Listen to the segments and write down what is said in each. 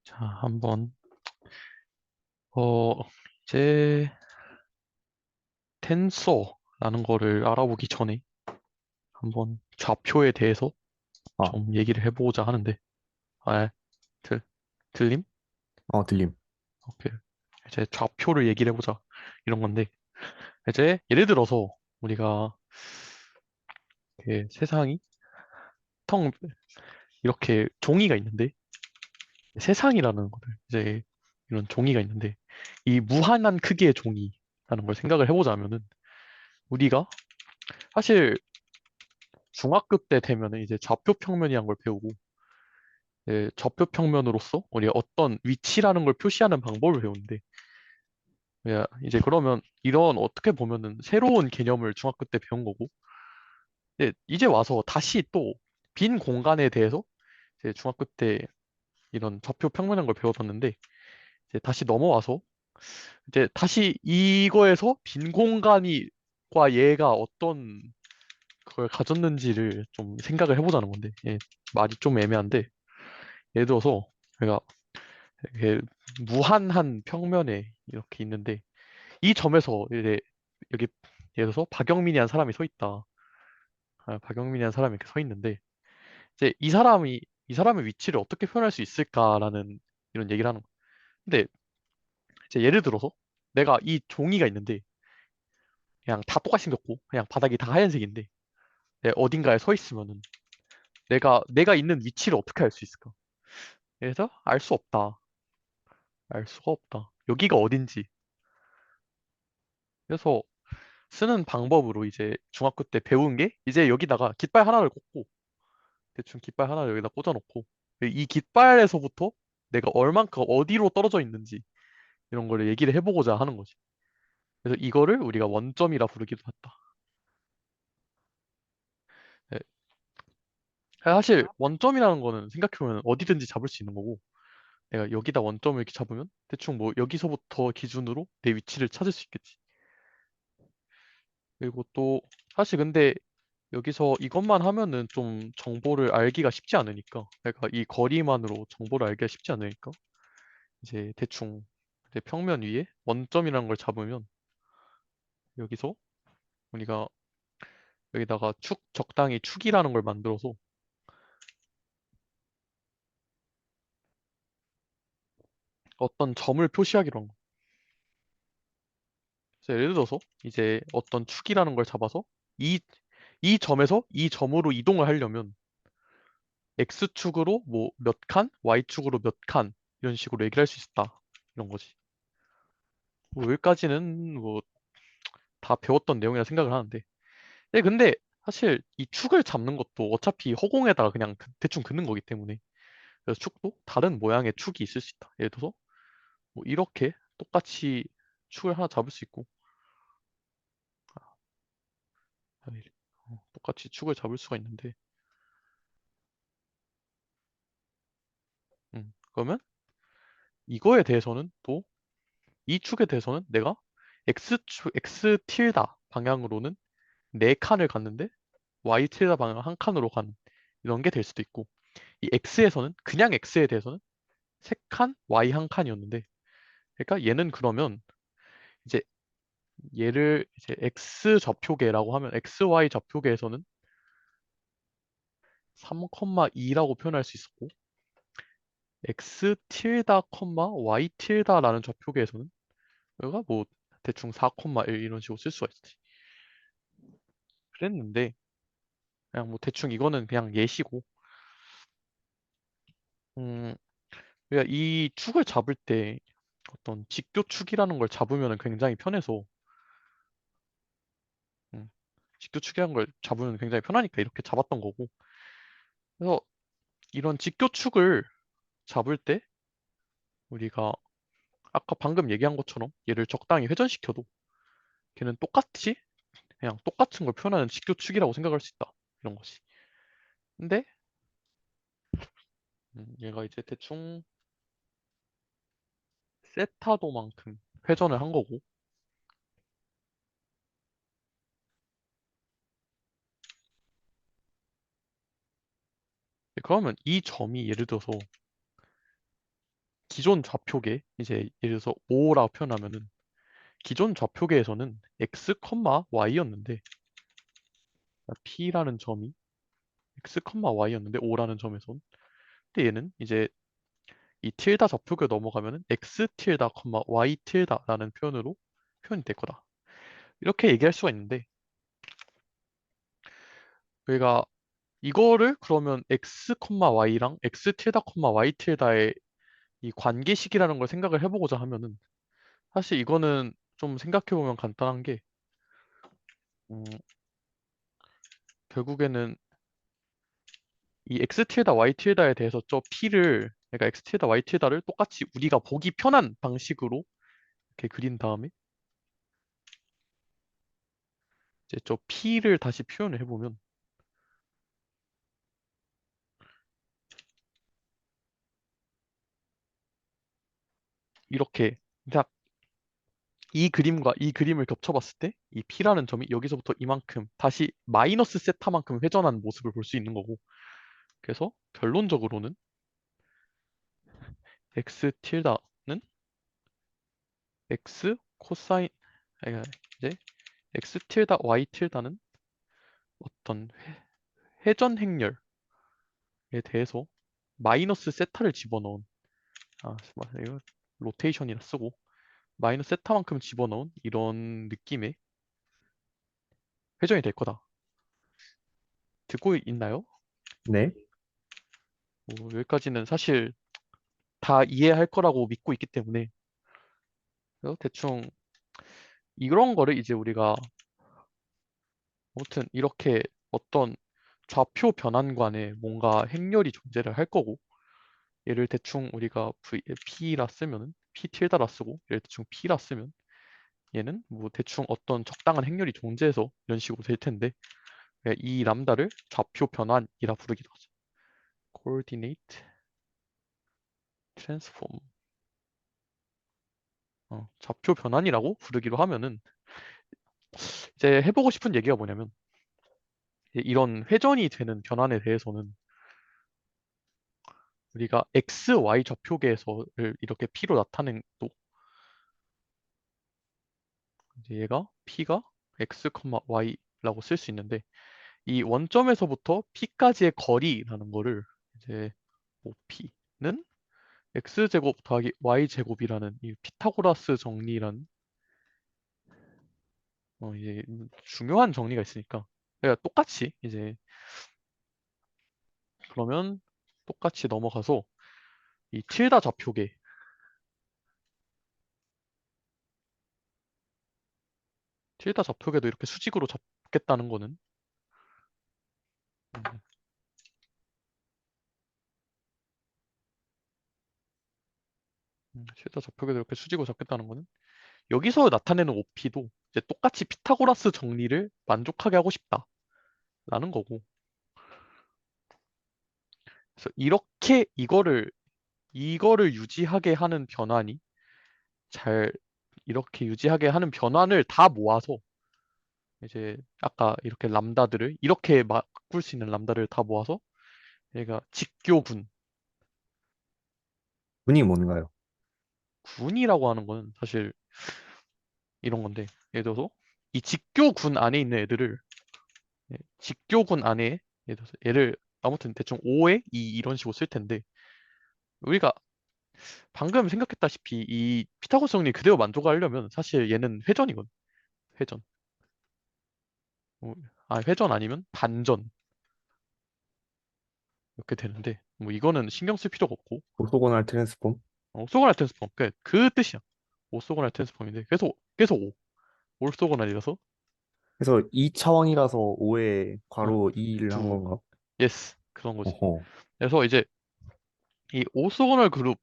자, 한번 어 이제 텐서라는 거를 알아보기 전에 한번 좌표에 대해서 아, 좀 얘기를 해보고자 하는데, 아, 들 들림? 들림. 오케이. 이제 좌표를 얘기를 해보자 이런 건데, 이제 예를 들어서 우리가 세상이 텅 이렇게 종이가 있는데, 세상이라는 거를 이제 이런 종이가 있는데, 이 무한한 크기의 종이라는 걸 생각을 해보자면은, 우리가 사실 중학교 때 되면은 이제 좌표 평면이란 걸 배우고, 좌표 평면으로서 우리가 어떤 위치라는 걸 표시하는 방법을 배우는데, 이제 그러면 이런 어떻게 보면은 새로운 개념을 중학교 때 배운 거고, 이제 와서 다시 또 빈 공간에 대해서 이제 중학교 때 이런 좌표 평면이란 걸 배워봤는데, 이제 다시 넘어와서 이제 다시 이거에서 빈 공간이 과 얘가 어떤 그걸 가졌는지를 좀 생각을 해보자는 건데, 말이 좀 애매한데, 예를 들어서 제가 이렇게 무한한 평면에 이렇게 있는데, 이 점에서 이제 여기 예를 들어서 박영민이 한 사람이 서 있다. 박영민이 한 사람이 이렇게 서 있는데, 이제 이 사람의 위치를 어떻게 표현할 수 있을까라는 이런 얘기를 하는 거. 근데 이제 예를 들어서 내가 이 종이가 있는데 그냥 다 똑같이 생겼고 그냥 바닥이 다 하얀색인데, 어딘가에 서 있으면은 내가 있는 위치를 어떻게 알 수 있을까? 그래서 알 수 없다. 알 수가 없다. 여기가 어딘지. 그래서 쓰는 방법으로 이제 중학교 때 배운 게, 이제 여기다가 깃발 하나를 꽂고, 대충 깃발 하나를 여기다 꽂아놓고, 이 깃발에서부터 내가 얼만큼 어디로 떨어져 있는지 이런 거를 얘기를 해보고자 하는 거지. 그래서 이거를 우리가 원점이라 부르기도 한다. 예, 사실 원점이라는 거는 생각해보면 어디든지 잡을 수 있는 거고, 내가 여기다 원점을 이렇게 잡으면 대충 뭐 여기서부터 기준으로 내 위치를 찾을 수 있겠지. 그리고 또 사실 근데 여기서 이것만 하면은 좀 정보를 알기가 쉽지 않으니까, 그러니까 이 거리만으로 정보를 알기가 쉽지 않으니까, 이제 대충 이제 평면 위에 원점이라는 걸 잡으면, 여기서 우리가 여기다가 적당히 축이라는 걸 만들어서 어떤 점을 표시하기로 한 거. 그래서 예를 들어서 이제 어떤 축이라는 걸 잡아서 이, 이 점에서 이 점으로 이동을 하려면 X축으로 뭐 몇 칸, Y축으로 몇 칸, 이런 식으로 얘기를 할 수 있다. 이런 거지. 뭐 여기까지는 뭐 다 배웠던 내용이라 생각을 하는데. 근데 사실 이 축을 잡는 것도 어차피 허공에다가 그냥 대충 긋는 거기 때문에, 그래서 축도 다른 모양의 축이 있을 수 있다. 예를 들어서 뭐 이렇게 똑같이 축을 하나 잡을 수 있고, 똑같이 축을 잡을 수가 있는데, 그러면 이거에 대해서는 또 이 축에 대해서는 내가 X 틸다 방향으로는 네 칸을 갔는데 Y 틸다 방향 한 칸으로 가는 이런 게 될 수도 있고, 이 X에서는 그냥 X에 대해서는 세 칸, Y 한 칸이었는데, 그러니까 얘는 그러면 이제 얘를 이제 X 좌표계라고 하면 XY 좌표계에서는 3,2라고 표현할 수 있었고, X 틸다, Y 틸다라는 좌표계에서는 얘가 뭐 대충 4,1 이런 식으로 쓸 수가 있지. 그랬는데 그냥 뭐 대충 이거는 그냥 예시고, 음, 우리가 이 축을 잡을 때 어떤 직교축이라는 걸 잡으면 굉장히 편해서, 음, 직교축이라는 걸 잡으면 굉장히 편하니까 이렇게 잡았던 거고, 그래서 이런 직교축을 잡을 때 우리가 아까 방금 얘기한 것처럼 얘를 적당히 회전시켜도 걔는 똑같이 그냥 똑같은 걸 표현하는 직교축이라고 생각할 수 있다. 이런 거지. 근데 얘가 이제 대충 세타도만큼 회전을 한 거고, 그러면 이 점이 예를 들어서 기존 좌표계 이제 예를 들어서 5라고 표현하면은 기존 좌표계에서는 x, y였는데 p라는 점이 x, y였는데 5라는 점에선 근데 얘는 이제 이 틸다 좌표계 넘어가면은 x 틸다, y 틸다라는 표현으로 표현이 될 거다. 이렇게 얘기할 수가 있는데 우리가 이거를 그러면 x, y랑 x 틸다, y 틸다의 이 관계식이라는 걸 생각을 해보고자 하면은 사실 이거는 좀 생각해보면 간단한 게 음, 결국에는 이 x 틸다, y 틸다에 대해서 저 p를 그러니까 x 틸다, y 틸다를 똑같이 우리가 보기 편한 방식으로 이렇게 그린 다음에 이제 저 p를 다시 표현을 해보면 이렇게 딱 이 그림과 이 그림을 겹쳐봤을 때 이 P라는 점이 여기서부터 이만큼 다시 마이너스 세타만큼 회전하는 모습을 볼 수 있는 거고 그래서 결론적으로는 X 틸다는 X 코사인 아니, 이제 X 틸다 Y 틸다는 어떤 회전 행렬에 대해서 마이너스 세타를 집어넣은 이거 로테이션이라 쓰고 마이너스 세타만큼 집어넣은 이런 느낌의 회전이 될 거다. 듣고 있나요? 네. 뭐 여기까지는 사실 다 이해할 거라고 믿고 있기 때문에 그래서 대충 이런 거를 이제 우리가 아무튼 이렇게 어떤 좌표 변환관에 뭔가 행렬이 존재를 할 거고 얘를 대충 우리가 P라 쓰면은 P 틸다라 쓰고 얘를 대충 P라 쓰면 얘는 뭐 대충 어떤 적당한 행렬이 존재해서 이런 식으로 될 텐데 이 람다를 좌표 변환이라 부르기도 하죠. Coordinate Transform 좌표 변환이라고 부르기로 하면은 이제 해보고 싶은 얘기가 뭐냐면 이런 회전이 되는 변환에 대해서는 우리가 x, y 좌표계에서를 이렇게 p로 나타낸 또 이제 얘가 p가 x, y라고 쓸 수 있는데 이 원점에서부터 p까지의 거리라는 거를 이제 OP는 x제곱 더하기 y제곱이라는 이 피타고라스 정리라는 이제 중요한 정리가 있으니까 그러니까 똑같이 이제 그러면 똑같이 넘어가서 이 틸다 좌표계 틸다 좌표계도 이렇게 수직으로 잡겠다는 거는 음, 틸다 좌표계도 이렇게 수직으로 잡겠다는 거는 여기서 나타내는 OP도 이제 똑같이 피타고라스 정리를 만족하게 하고 싶다라는 거고 그래서 이렇게 이거를 유지하게 하는 변환이 잘 이렇게 유지하게 하는 변환을 다 모아서 이제 아까 이렇게 람다들을 이렇게 바꿀 수 있는 람다를 다 모아서 얘가 직교군 분이 뭔가요? 군이라고 하는 거는 사실 이런 건데 예를 들어서 이 직교군 안에 있는 애들을 직교군 안에 예를 들어서 얘를 아무튼 대충 5에 2 이런 식으로 쓸 텐데 우리가 방금 생각했다시피 이 피타고라스 정리 그대로 만족하려면 사실 얘는 회전이거든. 회전. 회전 아니면 반전 이렇게 되는데 뭐 이거는 신경 쓸 필요가 없고 오토고널 트랜스폼. 오소고날 트랜스폼 그 뜻이야. 오소고날 트랜스폼인데 그래서 5 올소고날이라서 그래서 2차원이라서 5에 어, 괄호 2를 한 두 건가? 예스 그런 거지. 어허. 그래서 이제 이 오소고널 그룹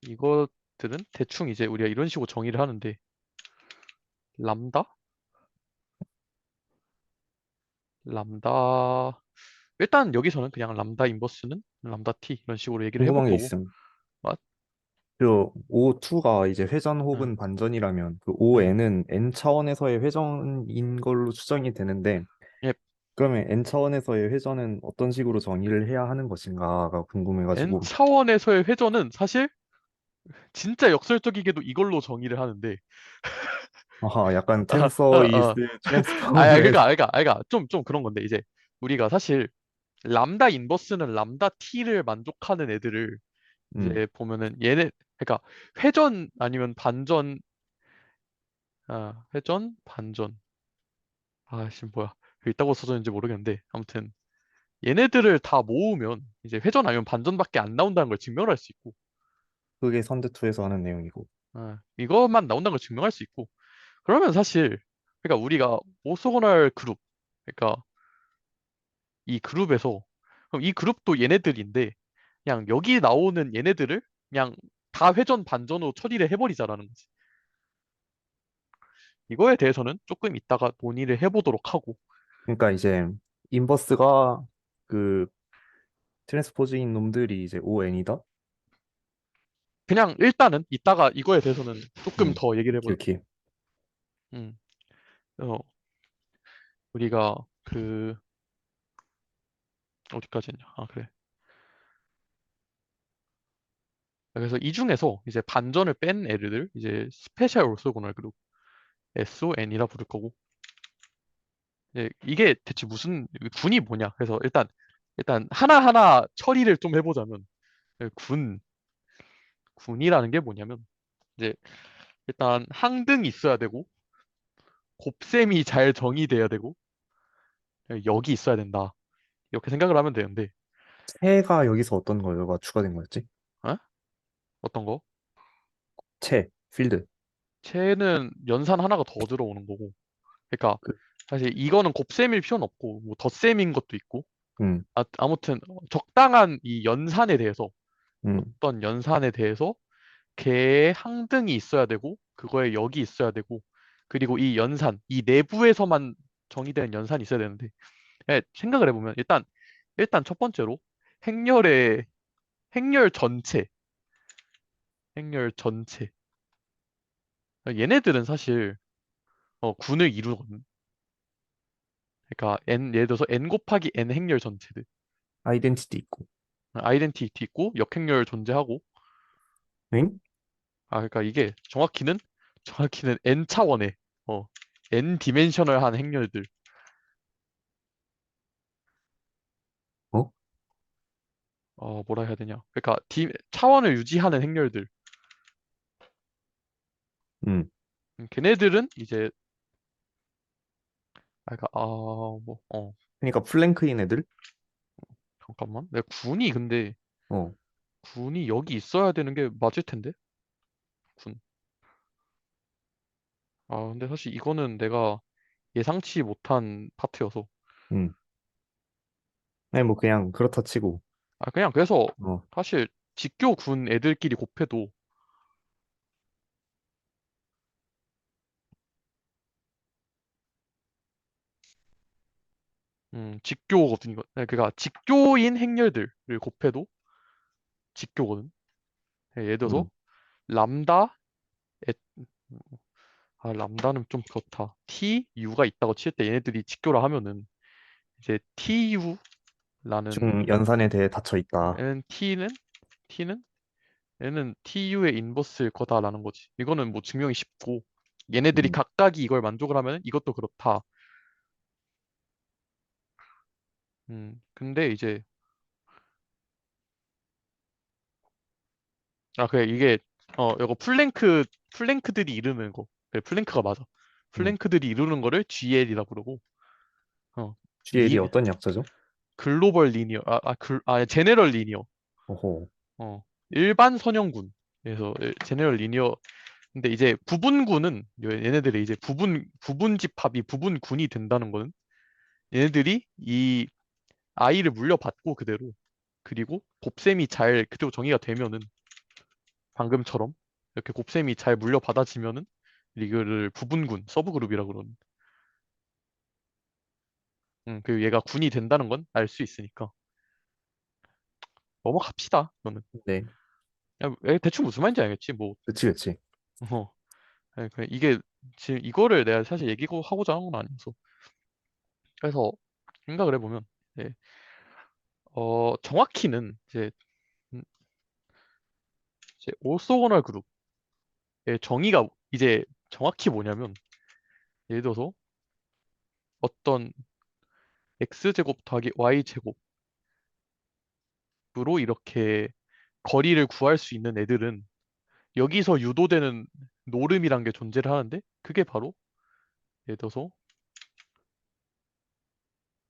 이것들은 대충 이제 우리가 이런 식으로 정의를 하는데 람다 람다 일단 여기서는 그냥 람다 인버스는 람다 t 이런 식으로 얘기를 해볼 궁금한 게 거고 있음. 맞? 그 O2가 이제 회전 응, 혹은 반전이라면 그 응, ON은 N 차원에서의 회전인 걸로 추정이 되는데 예, 그러면 n 차원에서의 회전은 어떤 식으로 정의를 해야 하는 것인가가 n 궁금해가지고. 차원에서의 회전은 사실 진짜 역설적이게도 이걸로 정의를 하는데 아하, 약간 아, 텐서 이즈 아, 트랜스폼에서. 그러니까 좀 그런 건데 이제 우리가 사실 람다 인버스는 람다 t를 만족하는 애들을 음, 이제 보면은 얘네 그러니까 회전 아니면 반전 회전 반전 아씨 뭐야 여기 있다고 써져 있는지 모르겠는데 아무튼 얘네들을 다 모으면 이제 회전 아니면 반전밖에 안 나온다는 걸 증명할 수 있고 그게 선드2에서 하는 내용이고. 이것만 나온다는 걸 증명할 수 있고 그러면 사실 그러니까 우리가 오소고날 그룹 그러니까 이 그룹에서 그럼 이 그룹도 얘네들인데 그냥 여기 나오는 얘네들을 그냥 다 회전 반전으로 처리를 해버리자라는 거지. 이거에 대해서는 조금 이따가 논의를 해보도록 하고 그러니까 이제 인버스가 그 트랜스포즈인 놈들이 이제 ON이다? 그냥 일단은 이따가 이거에 대해서는 조금 더 얘기를 오케이, 해보자. 오케이. 음, 어, 우리가 그 어디까지 했냐? 아 그래. 그래서 이 중에서 이제 반전을 뺀 애들 이제 스페셜 올소고널 그룹 SON이라 부를 거고 이게 대체 무슨 군이 뭐냐? 그래서 일단 하나하나 처리를 좀 해보자면 군 군이라는 게 뭐냐면 이제 일단 항등이 있어야 되고 곱셈이 잘 정의돼야 되고 역이 있어야 된다. 이렇게 생각을 하면 되는데 채가 여기서 어떤 거가 추가된 거였지? 어? 어떤 거? 채, 필드. 채는 연산 하나가 더 들어오는 거고 그러니까 그, 사실 이거는 곱셈일 필요는 없고 뭐 덧셈인 것도 있고 음, 아무튼 적당한 이 연산에 대해서 음, 어떤 연산에 대해서 개의 항등이 있어야 되고 그거에 역이 있어야 되고 그리고 이 연산 이 내부에서만 정의되는 연산이 있어야 되는데 생각을 해보면 일단 첫 번째로 행렬의 행렬 전체 행렬 전체 얘네들은 사실 군을 이루거든. 그러니까 n 예를 들어서 n 곱하기 n 행렬 전체들 아이덴티티 있고. 아이덴티티 있고 역행렬 존재하고 응? 그러니까 이게 정확히는 n 차원의 어 n 디멘셔널한 행렬들 어? 뭐라 해야 되냐 그러니까 차원을 유지하는 행렬들 음. 걔네들은 이제 그러니까 뭐 그러니까 플랭크인 애들? 잠깐만 내 어. 군이 여기 있어야 되는 게 맞을 텐데 군 근데 사실 이거는 내가 예상치 못한 파트여서 음. 아니, 뭐, 그냥, 그렇다 치고. 그냥 그래서 어. 사실 직교 군 애들끼리 곱해도 직교거든 이거 그러니까 직교인 행렬들을 곱해도 직교거든 예를 들어서 음. 람다 에, 람다는 좀 그렇다 TU가 있다고 칠 때 얘네들이 직교라 하면은 이제 TU라는 중 연산에 대해 닫혀 있다. 얘는 T는 얘는 TU의 인버스일 거다라는 거지 이거는 뭐 증명이 쉽고 얘네들이 음. 각각이 이걸 만족을 하면 이것도 그렇다 근데 이제 그래 이게 이거 플랭크들이 이루는 거 그래 플랭크가 맞아 음. 플랭크들이 이루는 거를 GL이라고 그러고 어 GL이 어떤 약자죠? 글로벌 리니어 제네럴 리니어 오호. 일반 선형군 그래서 제네럴 리니어 근데 이제 부분군은 얘네들이 이제 부분 집합이 부분군이 된다는 거는 얘네들이 이 아이를 물려받고 그대로 그리고 곱셈이 잘 그대로 정의가 되면은 방금처럼 이렇게 곱셈이 잘 물려받아지면은 리그를 부분군 서브그룹이라고 그러는 그리고 얘가 군이 된다는 건 알 수 있으니까 넘어갑시다 이거는 네. 대충 무슨 말인지 알겠지 뭐 그치, 그치. 어, 이게 지금 이거를 내가 사실 얘기하고자 하는 건 아니어서 그래서 생각을 해보면 이제, 정확히는 음, 이제 오소고널 그룹의 정의가 이제 정확히 뭐냐면 예를 들어서 어떤 x제곱 더하기 y제곱으로 이렇게 거리를 구할 수 있는 애들은 여기서 유도되는 노름이란 게 존재를 하는데 그게 바로 예를 들어서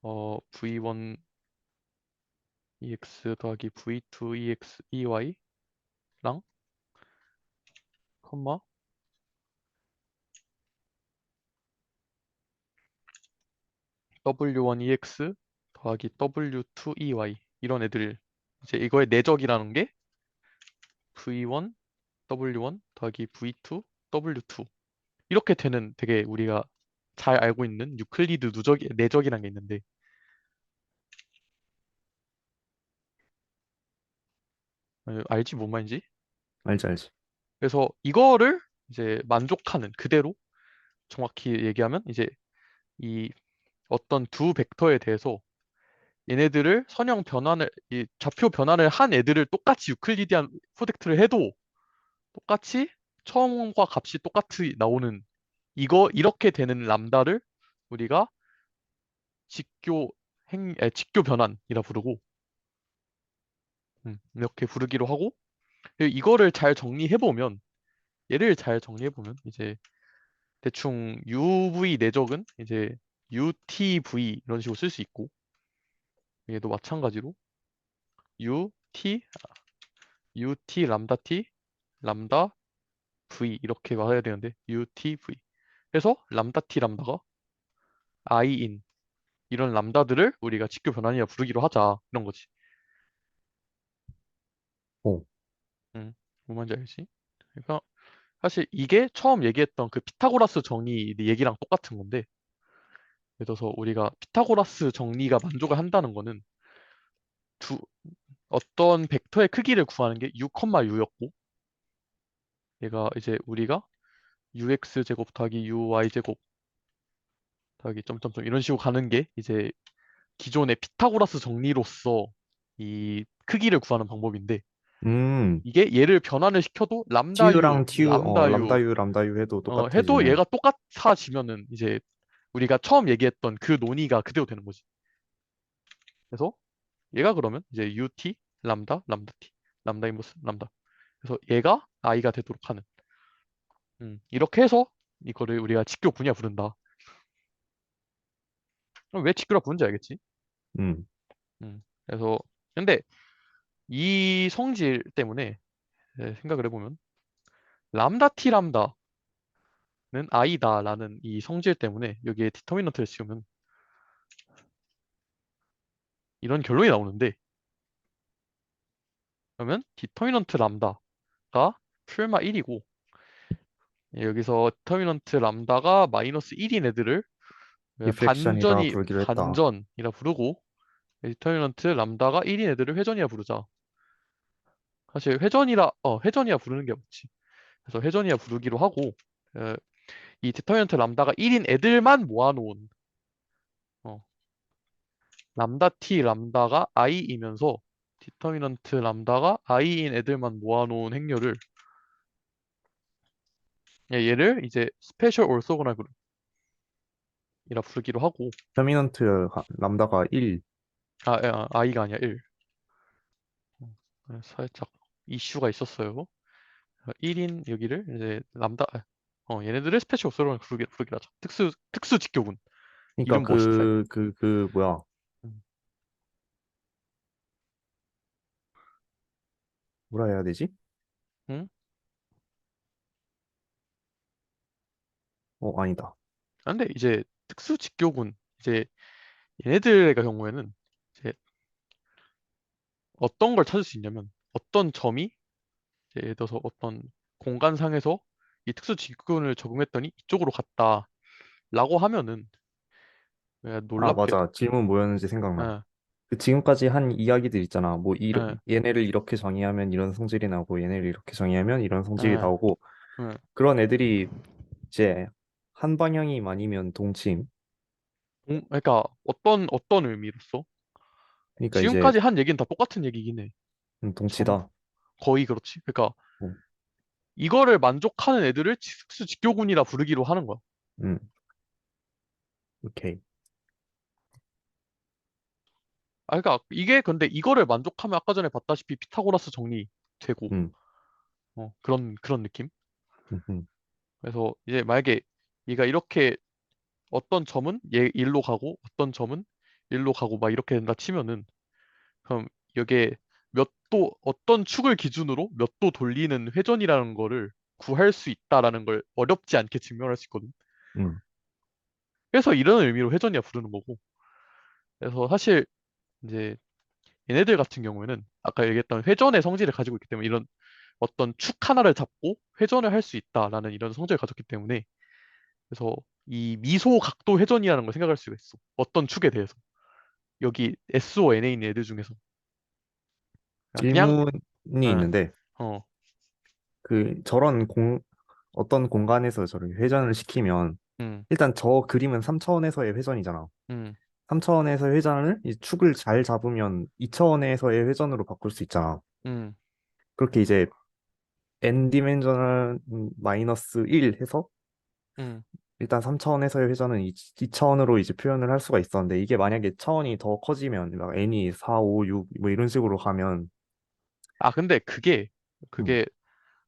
v1 ex 더하기 v2 ex ey랑 컴마 w1 ex 더하기 w2 ey 이런 애들 이제 이거의 내적이라는 게 v1 w1 더하기 v2 w2 이렇게 되는 되게 우리가 잘 알고 있는 유클리드 내적이라는 게 있는데 알지 뭔 말인지? 알지, 알지. 그래서 이거를 이제 만족하는 그대로 정확히 얘기하면 이제 이 어떤 두 벡터에 대해서 얘네들을 선형 변환을 이 좌표 변환을 한 애들을 똑같이 유클리디안 프로젝트를 해도 똑같이 처음과 값이 똑같이 나오는 이거 이렇게 되는 람다를 우리가 직교 변환이라 부르고 이렇게 부르기로 하고 이거를 잘 정리해 보면 얘를 잘 정리해 보면 이제 대충 UV 내적은 이제 UTV 이런 식으로 쓸 수 있고 얘도 마찬가지로 UT UT 람다 T 람다 V 이렇게 말해야 되는데 UTV 해서 람다 T 람다가 I인 이런 람다들을 우리가 직교 변환이라 부르기로 하자 이런 거지. 오. 뭔 말인지 알지? 그러니까 사실 이게 처음 얘기했던 그 피타고라스 정의 얘기랑 똑같은 건데 예를 들어서 우리가 피타고라스 정리가 만족을 한다는 거는 두 어떤 벡터의 크기를 구하는 게 u, u였고 얘가 이제 우리가 ux 제곱 더하기 uy 제곱 더하기 점점점 이런 식으로 가는 게 이제 기존의 피타고라스 정리로서 이 크기를 구하는 방법인데 음, 이게 얘를 변환을 시켜도 람다 u, TU랑 TU, 람다 u 람다 U 해도 해도 똑같아지는. 얘가 똑같아지면은 이제 우리가 처음 얘기했던 그 논의가 그대로 되는 거지. 그래서 얘가 그러면 이제 ut 람다 t 람다 인버스 람다 그래서 얘가 i가 되도록 하는 이렇게 해서 이거를 우리가 직교 분야 부른다. 그럼 왜 직교라 부른지 알겠지? 음, 그래서 근데 이 성질 때문에 생각을 해보면 람다 t 람다는 i다라는 이 성질 때문에 여기에 디터미넌트를 씌우면 이런 결론이 나오는데 그러면 디터미넌트 람다가 풀마 1이고 여기서 디터미넌트 람다가 마이너스 1인 애들을 리플렉션이라 부르기로 했다. 반전이라 부르고 디터미넌트 람다가 1인 애들을 회전이라 부르자. 사실 회전이라 부르는 게 맞지. 그래서 회전이라 부르기로 하고 어, 이 디터미넌트 람다가 1인 애들만 모아놓은 어, 람다 t 람다가 i이면서 디터미넌트 람다가 i인 애들만 모아놓은 행렬을 얘를 이제 스페셜 올소고날 그룹이라 부르기로 하고 터미넌트 람다가 1. i가 아니야 1. 살짝 이슈가 있었어요. 1인 여기를 이제 얘네들을 스페셜 옵서버로 부르기로 하자. 특수 직교군. 그러니까 이름 멋있다 이거. 뭐야. 음, 뭐라 해야 되지? 응? 아니다. 근데 이제 특수 직교군 이제 얘네들의 경우에는 이제 어떤 걸 찾을 수 있냐면 어떤 점이 이제 예를 들어서 어떤 공간상에서 이 특수 직교군을 적용했더니 이쪽으로 갔다라고 하면은 아, 놀랍게도 맞아. 질문 뭐였는지 생각나. 예, 그 지금까지 한 이야기들 있잖아. 뭐, 예, 얘네를 이렇게 정의하면 이런 성질이 나오고, 얘네를 이렇게 정의하면 이런 성질이 예, 나오고, 예, 그런 애들이 이제 한 방향이 아니면 동침, 그러니까 어떤 의미로서? 그러니까 이제 지금까지 한 얘기는 다 똑같은 얘기긴 해. 전부 동치다. 거의 그렇지. 그러니까 어, 이거를 만족하는 애들을 특수 직교군이라 부르기로 하는 거야. 음, 오케이. 그러니까 이게 근데 이거를 만족하면 아까 전에 봤다시피 피타고라스 정리되고 음, 그런 느낌. 음. 그래서 이제 만약에 얘가 이렇게 어떤 점은 얘 일로 가고 어떤 점은 일로 가고 막 이렇게 된다 치면은 그럼 여기에 몇 도 어떤 축을 기준으로 몇 도 돌리는 회전이라는 거를 구할 수 있다라는 걸 어렵지 않게 증명할 수 있거든. 음, 그래서 이런 의미로 회전이야 부르는 거고. 그래서 사실 이제 얘네들 같은 경우에는 아까 얘기했던 회전의 성질을 가지고 있기 때문에 이런 어떤 축 하나를 잡고 회전을 할 수 있다라는 이런 성질을 가졌기 때문에 그래서 이 미소 각도 회전이라는 걸 생각할 수가 있어. 어떤 축에 대해서. 여기 SON에 있는 애들 중에서. 그냥, 질문이 어, 있는데 어, 그 저런 어떤 공간에서 저를 회전을 시키면 음, 일단 저 그림은 3차원에서의 회전이잖아. 음, 3차원에서의 회전을 이 축을 잘 잡으면 2차원에서의 회전으로 바꿀 수 있잖아. 음, 그렇게 이제 n 디멘저널 마이너스 1 해서 음. 일단 3차원에서의 회전은 2차원으로 이제 표현을 할 수가 있었는데 이게 만약에 차원이 더 커지면 막 n이 4, 5, 6 뭐 이런 식으로 가면 근데 그게, 음, 그게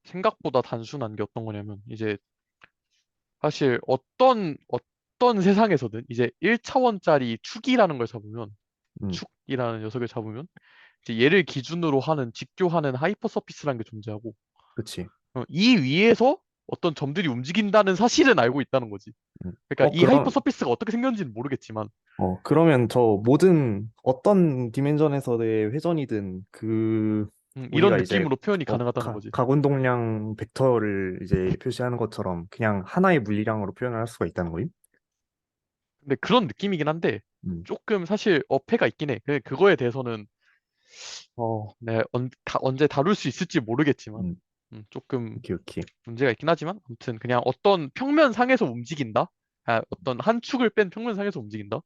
생각보다 단순한 게 어떤 거냐면, 이제 사실 어떤 세상에서든 이제 1차원짜리 축이라는 걸 잡으면, 음, 축이라는 녀석을 잡으면, 이제 얘를 기준으로 하는, 직교하는 하이퍼 서피스라는 게 존재하고, 그치. 이 위에서 어떤 점들이 움직인다는 사실은 알고 있다는 거지. 그러니까 이 하이퍼 그럼 서피스가 어떻게 생겼는지는 모르겠지만, 그러면 저 모든 어떤 디멘전에서의 회전이든 그 이런 우리가 이제 느낌으로 표현이 가능하다는 거지. 가군동량 벡터를 이제 표시하는 것처럼 그냥 하나의 물리량으로 표현을 할 수가 있다는 거임? 근데 그런 느낌이긴 한데, 음, 조금 사실 어폐가 있긴 해. 그거에 대해서는 네, 언제 다룰 수 있을지 모르겠지만, 음, 조금 오케이, 오케이. 문제가 있긴 하지만, 아무튼 그냥 어떤 평면상에서 움직인다? 어떤 한 축을 뺀 평면상에서 움직인다?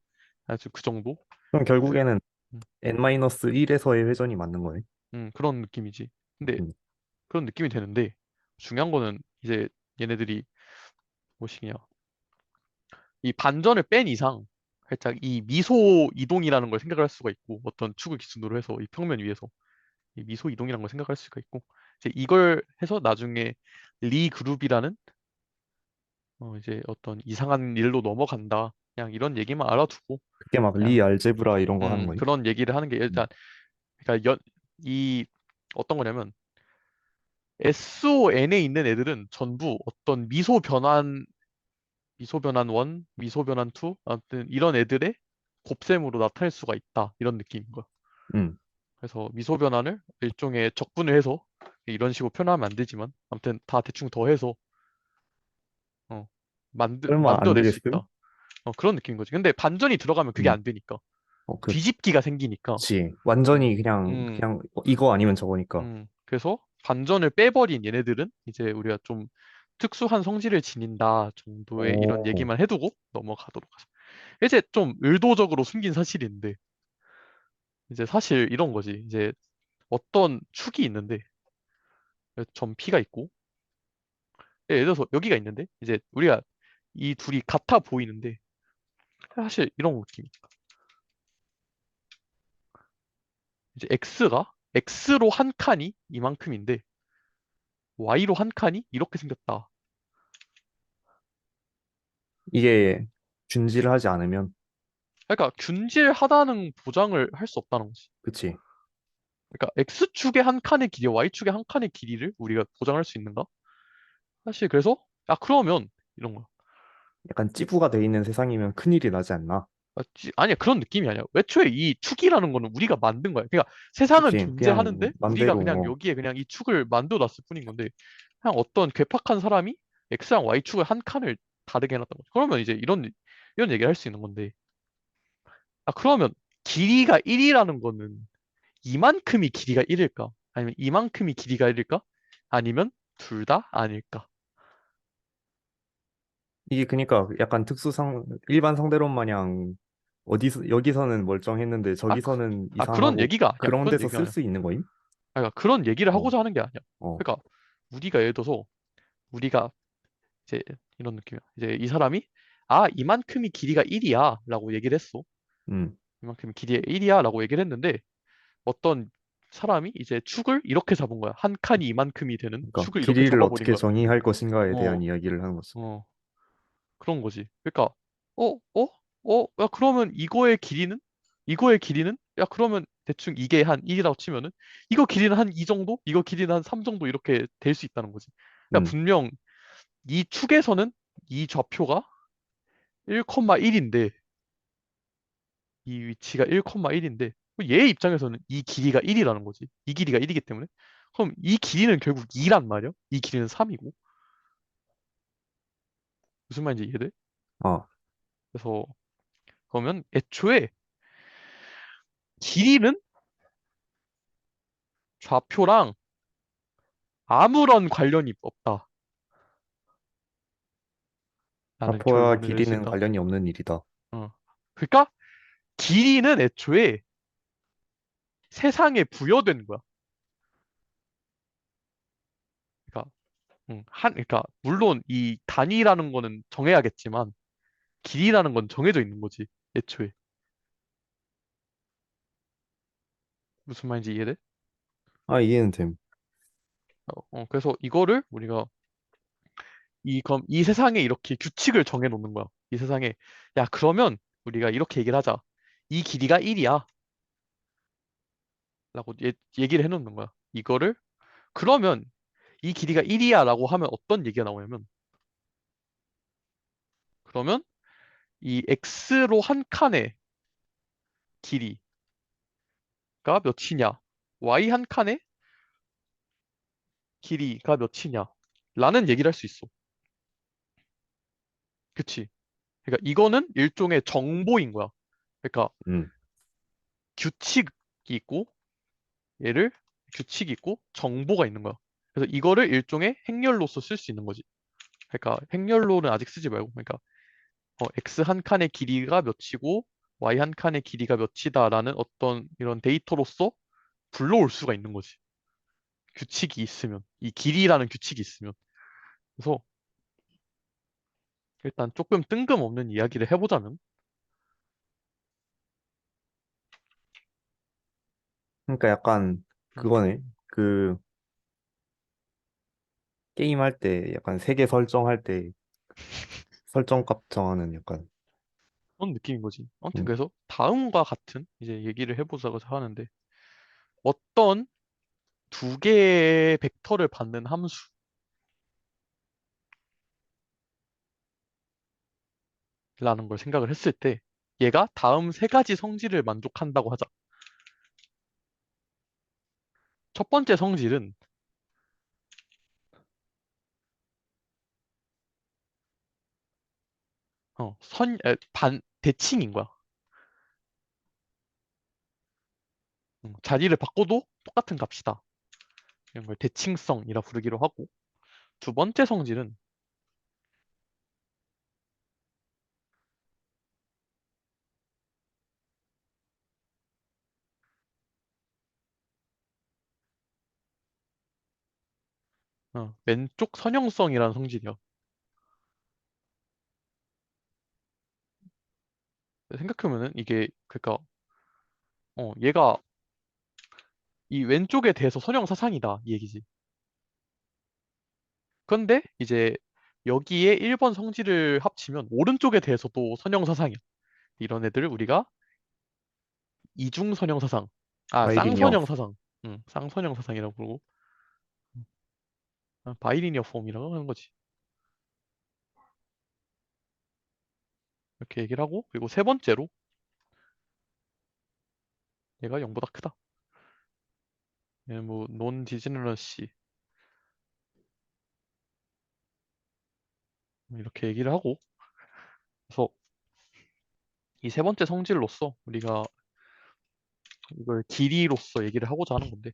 그 정도? 그럼 그, 결국에는 음, n-1에서의 회전이 맞는 거네. 그런 느낌이지. 근데 음, 그런 느낌이 되는데, 중요한 거는 이제 얘네들이 무엇이냐. 이 반전을 뺀 이상, 살짝 이 미소 이동이라는 걸 생각할 수가 있고, 어떤 축을 기준으로 해서 이 평면 위에서. 이 미소 이동이라는 걸 생각할 수가 있고 이제 이걸 해서 나중에 리 그룹이라는 이제 어떤 이상한 일로 넘어간다. 그냥 이런 얘기만 알아두고 그게 막 리 그냥 알제브라 이런 거 하는 거임? 그런 얘기를 하는 게 음, 일단 그러니까 이 어떤 거냐면 SON에 있는 애들은 전부 어떤 미소 변환 1, 미소 변환 2, 아무튼 이런 애들의 곱셈으로 나타낼 수가 있다. 이런 느낌인 거야. 음. 그래서 미소 변환을 일종의 적분을 해서 이런 식으로 표현하면 안 되지만 아무튼 다 대충 더해서 어, 설마 안 만들어낼 수 되겠음? 있다. 그런 느낌인 거지. 근데 반전이 들어가면 그게 음, 안 되니까. 그, 뒤집기가 생기니까. 그치. 음, 완전히 그냥, 음, 그냥 이거 아니면 저거니까. 그래서 반전을 빼버린 얘네들은 이제 우리가 좀 특수한 성질을 지닌다 정도의 이런 오, 얘기만 해두고 넘어가도록 하죠. 이제 좀 의도적으로 숨긴 사실인데, 이제 사실 이런 거지. 이제 어떤 축이 있는데, 점 P가 있고, 예를 들어서 여기가 있는데, 이제 우리가 이 둘이 같아 보이는데, 사실 이런 느낌. 이제 X로 한 칸이 이만큼인데 Y로 한 칸이 이렇게 생겼다. 이게 준지를 하지 않으면, 그러니까 균질하다는 보장을 할 수 없다는 거지. 그치. 그러니까 X축의 한 칸의 길이, Y축의 한 칸의 길이를 우리가 보장할 수 있는가? 사실 그래서 그러면 이런 거야. 약간 찌부가 돼 있는 세상이면 큰일이 나지 않나? 아니야 그런 느낌이 아니야. 애초에 이 축이라는 거는 우리가 만든 거야. 그러니까 세상은 그치. 그냥 존재하는데 우리가 맘대로, 그냥 여기에 그냥 이 축을 만들어 놨을 뿐인 건데 그냥 어떤 괴팍한 사람이 X랑 Y축을 한 칸을 다르게 해놨던 거지. 그러면 이제 이런 얘기를 할 수 있는 건데 그러면 길이가 1이라는 거는 이만큼이 길이가 1일까? 아니면 이만큼이 길이가 1일까? 아니면 둘 다 아닐까? 이게 그니까 약간 일반 상대론 마냥 어디서 여기서는 멀쩡했는데 아, 저기서는 그런 이상하고 얘기가 아니야. 그런 그런 데서 얘기가 쓸 아니야. 수 있는 거임? 그런 얘기를 어, 하고자 하는 게 아니야. 어, 그러니까 우리가 예를 들어서 우리가 이제 이런 느낌이야. 이제 이 사람이 이만큼이 길이가 1이야 라고 얘기를 했어. 음. 이만큼이 길이가 1이야 라고 얘기를 했는데 어떤 사람이 이제 축을 이렇게 잡은 거야. 한 칸이 이만큼이 되는 그러니까 축을 이렇게 길이를 잡아버린 어떻게 거야. 정의할 것인가에 대한 어, 이야기를 하는 거죠. 어, 그런 거지. 그러니까, 어, 어, 야, 그러면 이거의 길이는? 야, 그러면 대충 이게 한 1이라고 치면은, 이거 길이는 한 2 정도? 이거 길이는 한 3 정도 이렇게 될 수 있다는 거지. 그러니까 음, 분명 이 축에서는 이 좌표가 1,1인데, 이 위치가 1,1인데, 얘 입장에서는 이 길이가 1이라는 거지. 이 길이가 1이기 때문에. 그럼 이 길이는 결국 2란 말이야. 이 길이는 3이고. 무슨 말인지 이해돼? 아, 그래서 그러면 애초에 길이는 좌표랑 아무런 관련이 없다라는 좌표와 결론을 낼 수 길이는 있다. 관련이 없는 일이다. 어. 그러니까 길이는 애초에 세상에 부여된 거야. 그러니까 그러니까 물론 이 단위라는 거는 정해야겠지만 길이라는 건 정해져 있는 거지. 애초에 무슨 말인지 이해돼? 아, 이해는 됨. 그래서 이거를 우리가 그럼 이 세상에 이렇게 규칙을 정해 놓는 거야. 이 세상에 야 그러면 우리가 이렇게 얘기를 하자. 이 길이가 1이야. 라고 얘기를 해놓는 거야. 이거를 그러면 이 길이가 1이야 라고 하면 어떤 얘기가 나오냐면 그러면 이 x로 한 칸의 길이가 몇이냐 y 한 칸의 길이가 몇이냐 라는 얘기를 할 수 있어. 그치? 그러니까 이거는 일종의 정보인 거야. 그러니까 음. 규칙이 있고 얘를 규칙이 있고 정보가 있는 거야. 그래서 이거를 일종의 행렬로서 쓸 수 있는 거지. 그러니까 행렬로는 아직 쓰지 말고 그러니까 x 한 칸의 길이가 몇이고 y 한 칸의 길이가 몇이다라는 어떤 이런 데이터로서 불러올 수가 있는 거지. 규칙이 있으면 이 길이라는 규칙이 있으면 그래서 일단 조금 뜬금없는 이야기를 해보자면 그러니까 약간 음, 그거네. 그 게임할 때 약간 세계 설정할 때 설정값 정하는 약간 그런 느낌인 거지. 아무튼 음. 그래서 다음과 같은 이제 얘기를 해보자고 하는데 어떤 두 개의 벡터를 받는 함수라는 걸 생각을 했을 때 얘가 다음 세 가지 성질을 만족한다고 하자. 첫 번째 성질은 대칭인 거야. 자리를 바꿔도 똑같은 값이다. 이런 걸 대칭성이라 부르기로 하고 두 번째 성질은 왼쪽 선형성이라는 성질이야. 생각해보면은 이게 그러니까 얘가 이 왼쪽에 대해서 선형사상이다 이 얘기지. 그런데 이제 여기에 1번 성질을 합치면 오른쪽에 대해서도 선형사상이야. 이런 애들을 우리가 이중선형사상, 바이리니어. 쌍선형사상, 쌍선형사상이라고 부르고 바이리니어 폼이라고 하는 거지. 이렇게 얘기를 하고 그리고 세 번째로 얘가 0보다 크다. 얘는 뭐 논디지너러시 이렇게 얘기를 하고 그래서 이 세 번째 성질로서 우리가 이걸 길이로서 얘기를 하고자 하는 건데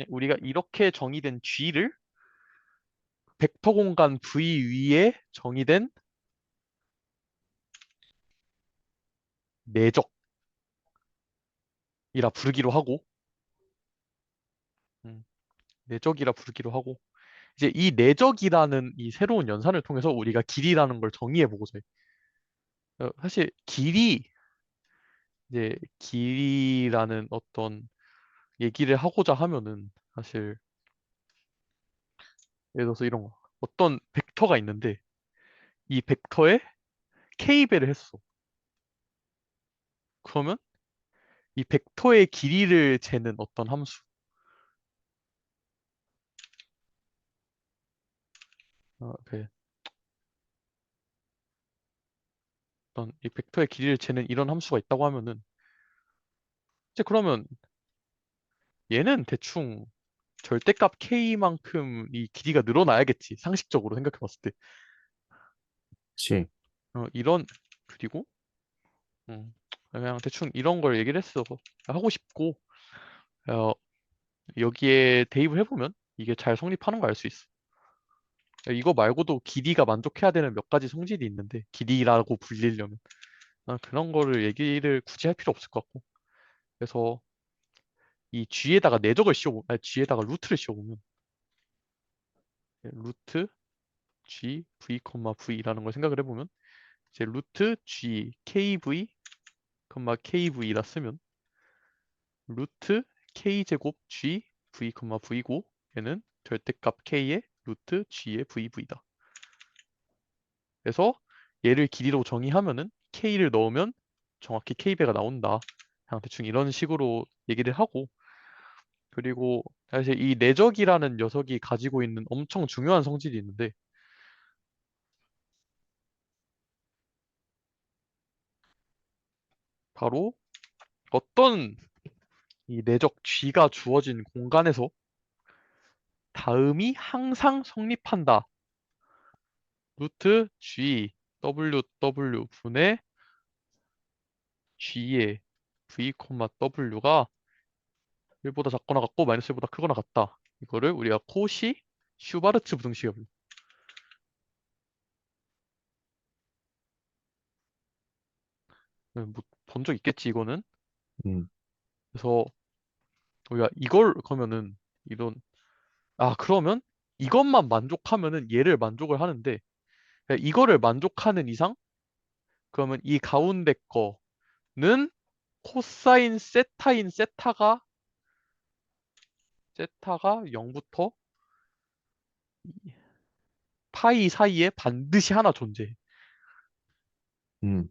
우리가 이렇게 정의된 G를 벡터 공간 V 위에 정의된 내적이라 부르기로 하고, 음, 내적이라 부르기로 하고, 이제 이 내적이라는 이 새로운 연산을 통해서 우리가 길이라는 걸 정의해 보고자 해. 사실 이제 길이라는 어떤 얘기를 하고자 하면은 사실 예를 들어서 이런 거. 어떤 벡터가 있는데 이 벡터에 k배를 했어. 그러면 이 벡터의 길이를 재는 어떤 함수. 그 어떤 이 벡터의 길이를 재는 이런 함수가 있다고 하면은 이제 그러면 얘는 대충 절대값 k만큼 이 길이가 늘어나야겠지. 상식적으로 생각해 봤을 때. 그치. 이런 그리고 음, 그냥 대충 이런 걸 얘기를 했어. 하고 싶고 어, 여기에 대입을 해보면 이게 잘 성립하는 거 알 수 있어. 이거 말고도 길이가 만족해야 되는 몇 가지 성질이 있는데 길이라고 불리려면 난 그런 거를 얘기를 굳이 할 필요 없을 것 같고 그래서 이 g에다가 내적을 씌워보면 아니 g에다가 루트를 씌워보면 루트 g v, v라는 걸 생각을 해보면 이제 루트 g kv, kv라 쓰면 루트 k제곱 g v, v고 얘는 절대값 k의 루트 g의 vv다. 그래서 얘를 길이로 정의하면은 k를 넣으면 정확히 k배가 나온다. 그냥 대충 이런 식으로 얘기를 하고 그리고 사실 이 내적이라는 녀석이 가지고 있는 엄청 중요한 성질이 있는데 바로 어떤 이 내적 G가 주어진 공간에서 다음이 항상 성립한다. 루트 G W 분의 G의 V, W가 1보다 작거나 같고 마이너스 1보다 크거나 같다. 이거를 우리가 코시 슈바르츠 부등식이라고 불러. 뭐본 적 있겠지 이거는. 음, 그래서 우리가 이걸 그러면은 이런 그러면 이것만 만족하면은 얘를 만족을 하는데 이거를 만족하는 이상 그러면 이 가운데 거는 코사인 세타인 세타가 0부터 파이 사이에 반드시 하나 존재해. 음,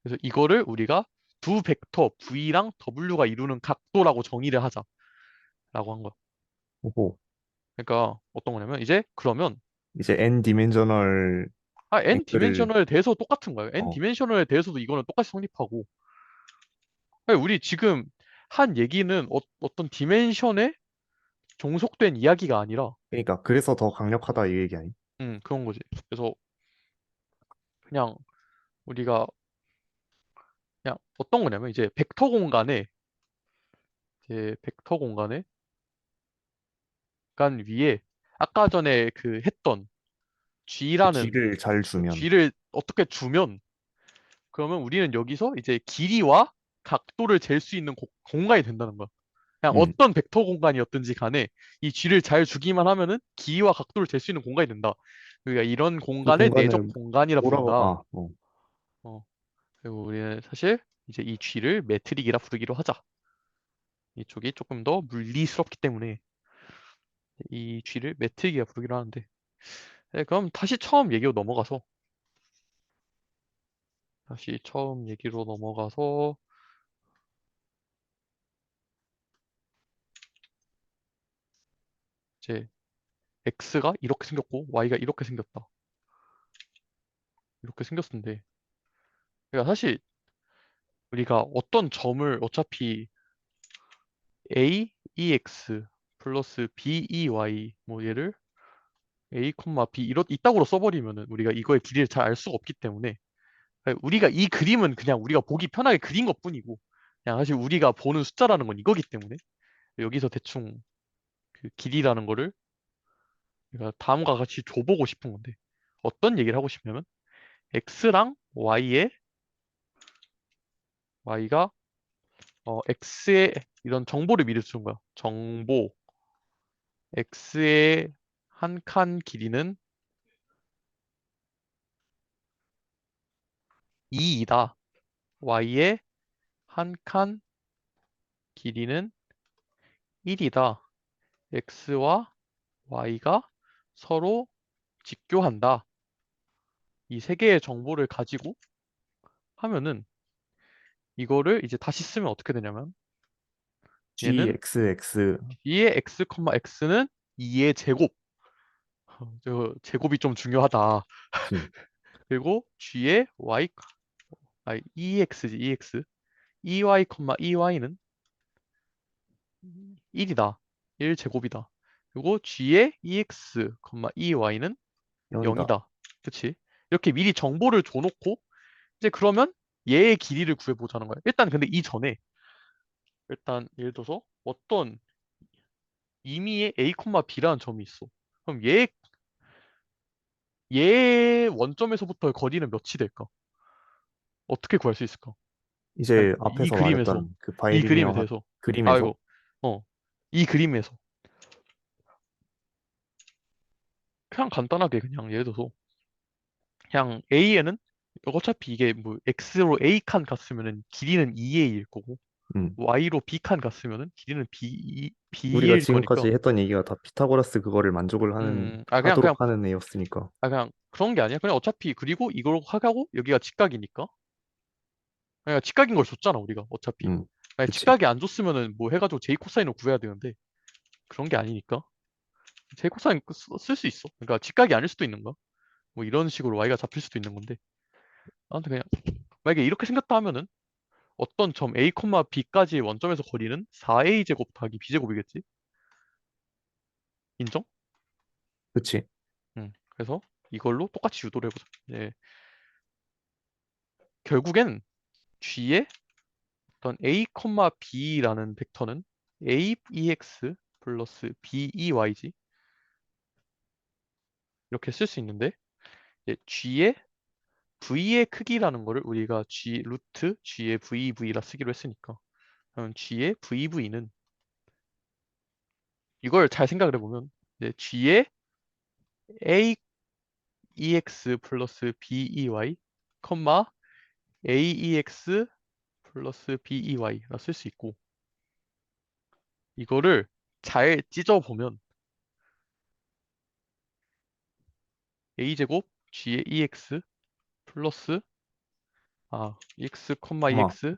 그래서 이거를 우리가 두 벡터 V랑 W가 이루는 각도라고 정의를 하자라고 한 거야. 오호. 그러니까 어떤 거냐면 이제 그러면 이제 n 디멘저널 n 벡터를, 디멘셔널에 대해서 똑같은 거예요. n 어, 디멘셔널에 대해서도 이거는 똑같이 성립하고 아니, 우리 지금 한 얘기는 어떤 디멘션에 종속된 이야기가 아니라 그러니까 그래서 더 강력하다 이 얘기 아니? 그런 거지. 그래서 그냥 우리가 그냥 어떤 거냐면 이제 벡터 공간에 간 위에 아까 전에 그 했던 G라는 G를 잘 주면, G를 어떻게 주면 그러면 우리는 여기서 이제 길이와 각도를 잴 수 있는 공간이 된다는 거야. 그냥 음, 어떤 벡터 공간이었든지 간에 이 G를 잘 주기만 하면은 길이와 각도를 잴 수 있는 공간이 된다. 그러니까 이런 그 공간을 내적 공간을 공간이라 뭐라고, 부른다. 어, 어, 그리고 우리는 사실 이제 이 G를 매트릭이라 부르기로 하자. 이쪽이 조금 더 물리스럽기 때문에 이 G를 매트릭이라 부르기로 하는데 네, 그럼 다시 처음 얘기로 넘어가서 이제 X가 이렇게 생겼고 Y가 이렇게 생겼다. 이렇게 생겼는데 그러니까 사실 우리가 어떤 점을 어차피 A, EX 플러스 B, EY 뭐 얘를 A, B 이따구로 써버리면은 우리가 이거의 길이를 잘 알 수가 없기 때문에 우리가 이 그림은 그냥 우리가 보기 편하게 그린 것뿐이고 그냥 사실 우리가 보는 숫자라는 건 이거기 때문에 여기서 대충 그 길이라는 거를 그러니까 다음과 같이 줘보고 싶은 건데 어떤 얘기를 하고 싶냐면 x랑 y가 x의 이런 정보를 미리 주는 거야. 정보 x의 한 칸 길이는 2이다. y의 한 칸 길이는 1이다. x와 y가 서로 직교한다. 이 세 개의 정보를 가지고 하면은 이거를 이제 다시 쓰면 어떻게 되냐면 얘는 GXX. 2의 x, x는 2의 제곱. 저 제곱이 좀 중요하다. 그치. 그리고 g의 y, 아니 ex지, ex. ey, ey는 1이다. 1제곱이다. 그리고 g의 ex, ey는 0이다. 0이다. 그치? 이렇게 미리 정보를 줘놓고 이제 그러면 얘의 길이를 구해보자는 거야. 일단 근데 이전에 일단 예를 들어서 어떤 임의의 a, b라는 점이 있어. 그럼 얘 원점에서부터의 거리는 몇이 될까? 어떻게 구할 수 있을까? 그냥 이제 이 앞에서 그림에서 말했던 그 이 그림에 바이리니어 대해서 아 그림에서 이거 어 이 그림에서 그냥 간단하게 그냥 예를 들어서 그냥 A에는 어차피 이게 뭐 X로 A 칸 갔으면은 길이는 2A일 거고 음, Y로 B 칸 갔으면은 길이는 우리가 B일 지금까지 거니까 했던 얘기가 다 피타고라스 그거를 만족을 하는 아 그냥 하도록 하는 애였으니까. 그냥 그런 게 아니야. 그냥 어차피 그리고 이걸 하고 여기가 직각이니까 그러니까 직각인 걸 줬잖아 우리가 어차피. 만약 그치. 직각이 안 줬으면은 뭐 해가지고 제이 코사인을 구해야 되는데 그런 게 아니니까 제이 코사인 쓸 수 있어. 그러니까 직각이 아닐 수도 있는 거야. 뭐 이런 식으로 y가 잡힐 수도 있는 건데 아무튼 그냥 만약에 이렇게 생겼다 하면은 어떤 점 a, b까지의 원점에서 거리는 4a 제곱 더하기 b 제곱이겠지? 인정? 그치. 그래서 이걸로 똑같이 유도를 해보자. 예, 결국엔 g의 어떤 a, b라는 벡터는 aex 플러스 bey지 이렇게 쓸 수 있는데 g의 v의 크기라는 거를 우리가 g 루트 g의 vv라 쓰기로 했으니까 그럼 g의 vv는 이걸 잘 생각을 해보면 이제 g의 aex 플러스 bey, aex 플러스 bey라 쓸 수 있고 이거를 잘 찢어보면 a제곱 g의 ex 플러스 x, 코마, ex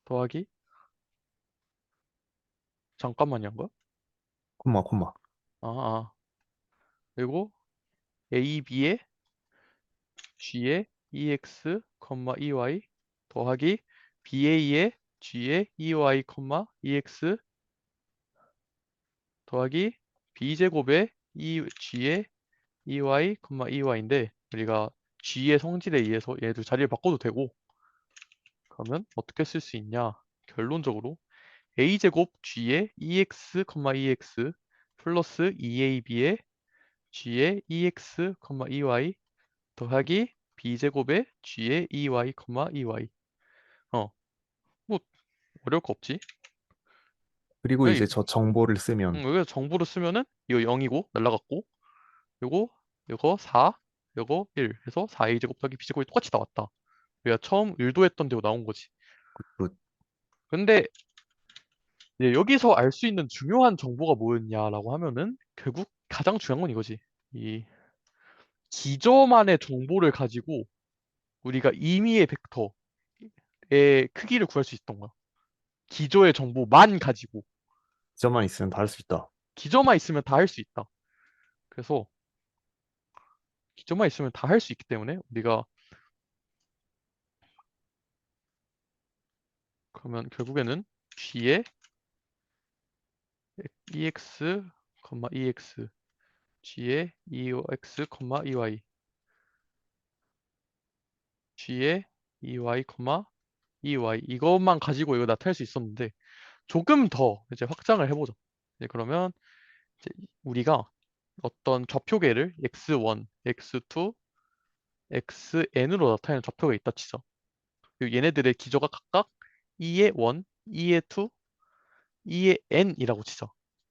더하기 잠깐만요 한 거야? 코마. 아, 아 그리고 ab의 g의 ex, ey 더하기 ba의 g의 ey, ex 더하기 b제곱의 g의 ey, ey인데 우리가 g의 성질에 의해서 얘들 자리를 바꿔도 되고 그러면 어떻게 쓸 수 있냐? 결론적으로 a제곱 g의 ex, ex 플러스 2ab의 g의 ex, ey 더하기 b제곱의 g의 ey, ey 뭐 어려울 거 없지? 그리고 여기 이제 저 정보를 쓰면 여기서 정보를 쓰면은 이거 0이고 날라갔고 요거 요거 4 요거 1 해서 4a 제곱 더하기 b 제곱이 똑같이 나왔다. 우리가 처음 의도했던 대로 나온 거지. 그 근데 이제 여기서 알 수 있는 중요한 정보가 뭐였냐라고 하면은 결국 가장 중요한 건 이거지. 이 기저만의 정보를 가지고 우리가 임의의 벡터의 크기를 구할 수 있었던 거야. 기저의 정보만 가지고 점만 있으면 다 할 수 있다. 기저만 있으면 다 할 수 있다. 그래서 기저만 있으면 다 할 수 있기 때문에 우리가 그러면 결국에는 g의 ex, ex, g의 ex, ey, g의 ey, ey 이것만 가지고 이거 나타낼 수 있었는데 조금 더 이제 확장을 해보자. 이제 그러면 이제 우리가 어떤 좌표계를 x1, x2, xn으로 나타내는 좌표가 있다 치죠. 그리고 얘네들의 기저가 각각 2의 1, 2의 2, 2의 n이라고 치죠.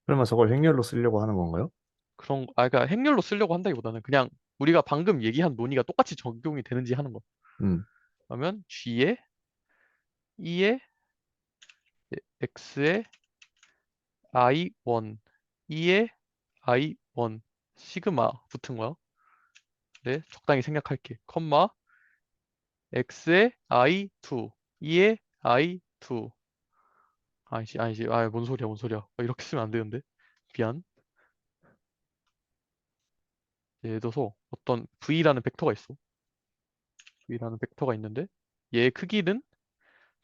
그러면 저걸 행렬로 쓰려고 하는 건가요? 그러니까 행렬로 쓰려고 한다기보다는 그냥 우리가 방금 얘기한 논의가 똑같이 적용이 되는지 하는 거. 음, 그러면 g의 2의 x의 i1, 2의 i1 시그마 붙은 거야. 네, 적당히 생략할게. 컴마 x의 i2, 2의 i2. 아니지, 뭔 소리야, 뭔 소리야. 이렇게 쓰면 안 되는데. 미안. 예를 들어서 어떤 v라는 벡터가 있어. v라는 벡터가 있는데 얘의 크기는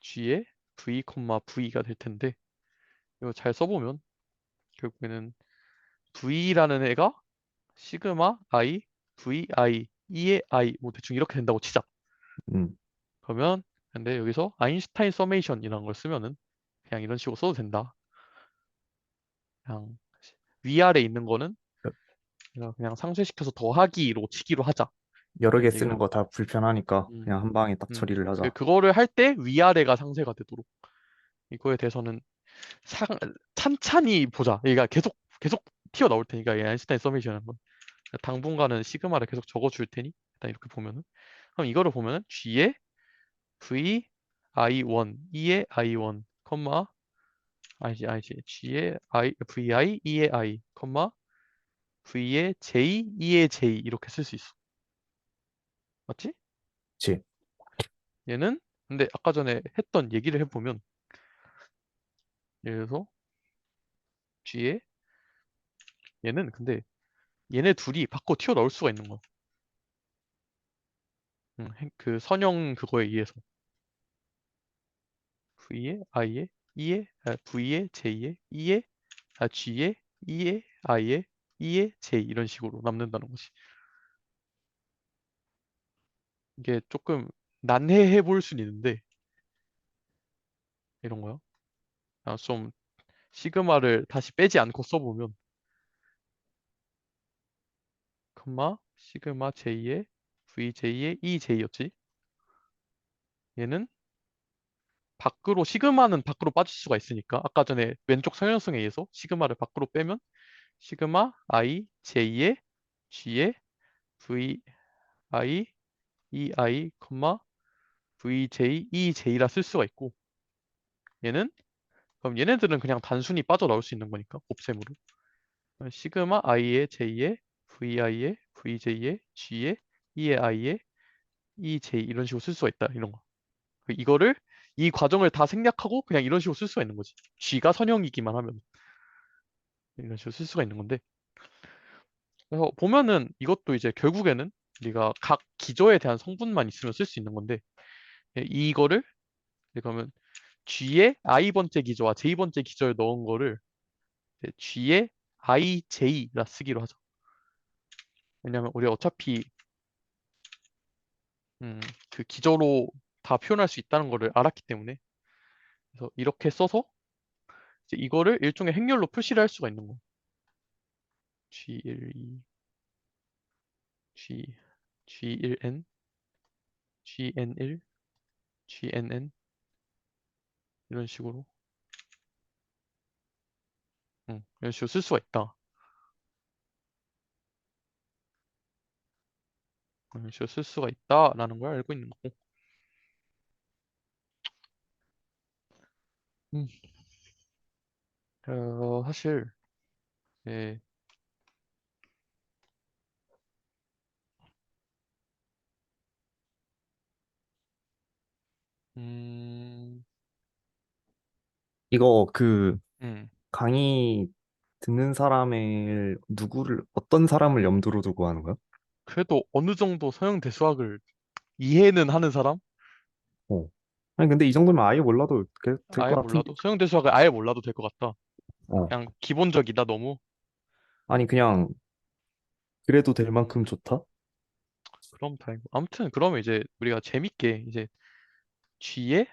g의 v, v가 될 텐데 이거 잘 써보면 결국에는 v라는 애가 시그마 i, vi, 2의 i 뭐 대충 이렇게 된다고 치자. 음, 그러면 근데 여기서 아인슈타인 서메이션이라는 걸 쓰면은 그냥 이런 식으로 써도 된다. 그냥 위아래 있는 거는 그냥 상쇄시켜서 더하기로 치기로 하자. 여러 개 이런 쓰는 얘기를. 거 다 불편하니까 음, 그냥 한 방에 딱 음. 처리를 하자. 그거를 할 때 위아래가 상쇄가 되도록 이거에 대해서는 상, 찬찬히 보자. 얘가 계속 튀어나올 테니까 이 아인슈타인 서메이션이라는 건 당분간은 시그마를 계속 적어줄 테니 일단 이렇게 보면은 그럼 이거를 보면은 G의 V I1, E의 I1, 컴마 아니지 G의 VI, E의 I, 컴마 V의 J, E의 J 이렇게 쓸 수 있어. 맞지? 그치? 얘는 근데 아까 전에 했던 얘기를 해보면 예를 들어서 G의 얘는 근데 얘네 둘이 밖으로 튀어나올 수가 있는 거야. 그 선형 그거에 의해서 V의 I의 E의 V의 J의 E의 G의 E의 I의 E의 J 이런 식으로 남는다는 거지. 이게 조금 난해해 보일 수는 있는데 이런 거요. 좀 시그마를 다시 빼지 않고 써보면 컴마 시그마 J의 VJ의 EJ였지. 얘는 밖으로 시그마는 밖으로 빠질 수가 있으니까 아까 전에 왼쪽 성형성에 의해서 시그마를 밖으로 빼면 시그마 I J의 G의 VI EI, VJ, EJ라 쓸 수가 있고 얘는 그럼 얘네들은 그냥 단순히 빠져나올 수 있는 거니까 곱셈으로 시그마 i의 j의 vi의 vj의 g의 e의 i의 ej 이런 식으로 쓸 수가 있다 이런 거. 이거를 이 과정을 다 생략하고 그냥 이런 식으로 쓸 수가 있는 거지. g가 선형이기만 하면 이런 식으로 쓸 수가 있는 건데 그래서 보면은 이것도 이제 결국에는 우리가 각 기저에 대한 성분만 있으면 쓸 수 있는 건데 이거를 그러면 G의 i번째 기저와 j번째 기저에 넣은 거를 G의 ij라 쓰기로 하죠. 왜냐면 우리 어차피 그 기저로 다 표현할 수 있다는 거를 알았기 때문에 그래서 이렇게 써서 이제 이거를 일종의 행렬로 표시를 할 수가 있는 거. G12, G, G1N, GN1, GNN 이런 식으로 이런 식으로 쓸 수가 있다. 이런 식으로 쓸 수가 있다라는 걸 알고 있는 거고. 음, 사실 예, 음, 이거 그 음, 강의 듣는 사람을 누구를 어떤 사람을 염두로 두고 하는 거야? 그래도 어느 정도 서형대수학을 이해는 하는 사람? 어. 아니 근데 이 정도면 아예 몰라도 될 아예 것 같은데. 몰라도 서형대수학을 아예 몰라도 될 것 같다. 어. 그냥 기본적이다 너무. 아니 그냥 그래도 될 만큼 음, 좋다? 그럼 다행이고. 아무튼 그러면 이제 우리가 재밌게 이제 G의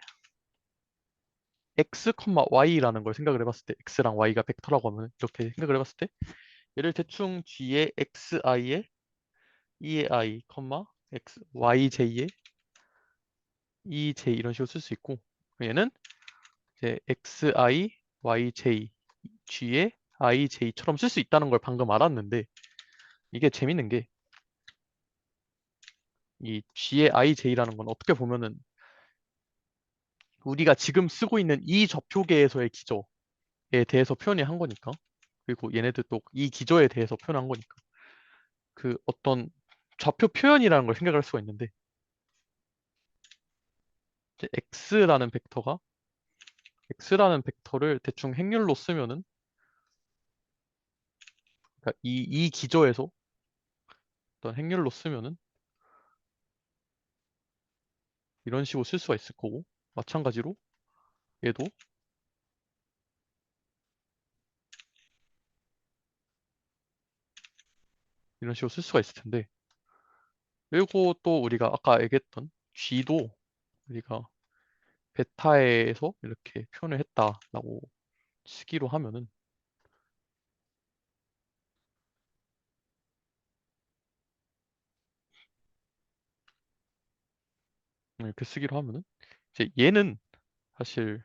x, y라는 걸 생각을 해봤을 때 x랑 y가 벡터라고 하면 이렇게 생각을 해봤을 때 얘를 대충 g의 xi에 e의 i, x, yj에 ej 이런 식으로 쓸 수 있고 얘는 이제 xi, yj, g의 ij처럼 쓸 수 있다는 걸 방금 알았는데 이게 재밌는 게 이 g의 ij라는 건 어떻게 보면은 우리가 지금 쓰고 있는 이 좌표계에서의 기저에 대해서 표현을 한 거니까 그리고 얘네들도 이 기저에 대해서 표현한 거니까 그 어떤 좌표 표현이라는 걸 생각할 수가 있는데 이제 x라는 벡터를 대충 행렬로 쓰면은 그러니까 이 기저에서 어떤 행렬로 쓰면은 이런 식으로 쓸 수가 있을 거고 마찬가지로 얘도 이런 식으로 쓸 수가 있을 텐데 그리고 또 우리가 아까 얘기했던 g도 우리가 베타에서 이렇게 표현을 했다라고 쓰기로 하면은 이렇게 쓰기로 하면은 이제 얘는 사실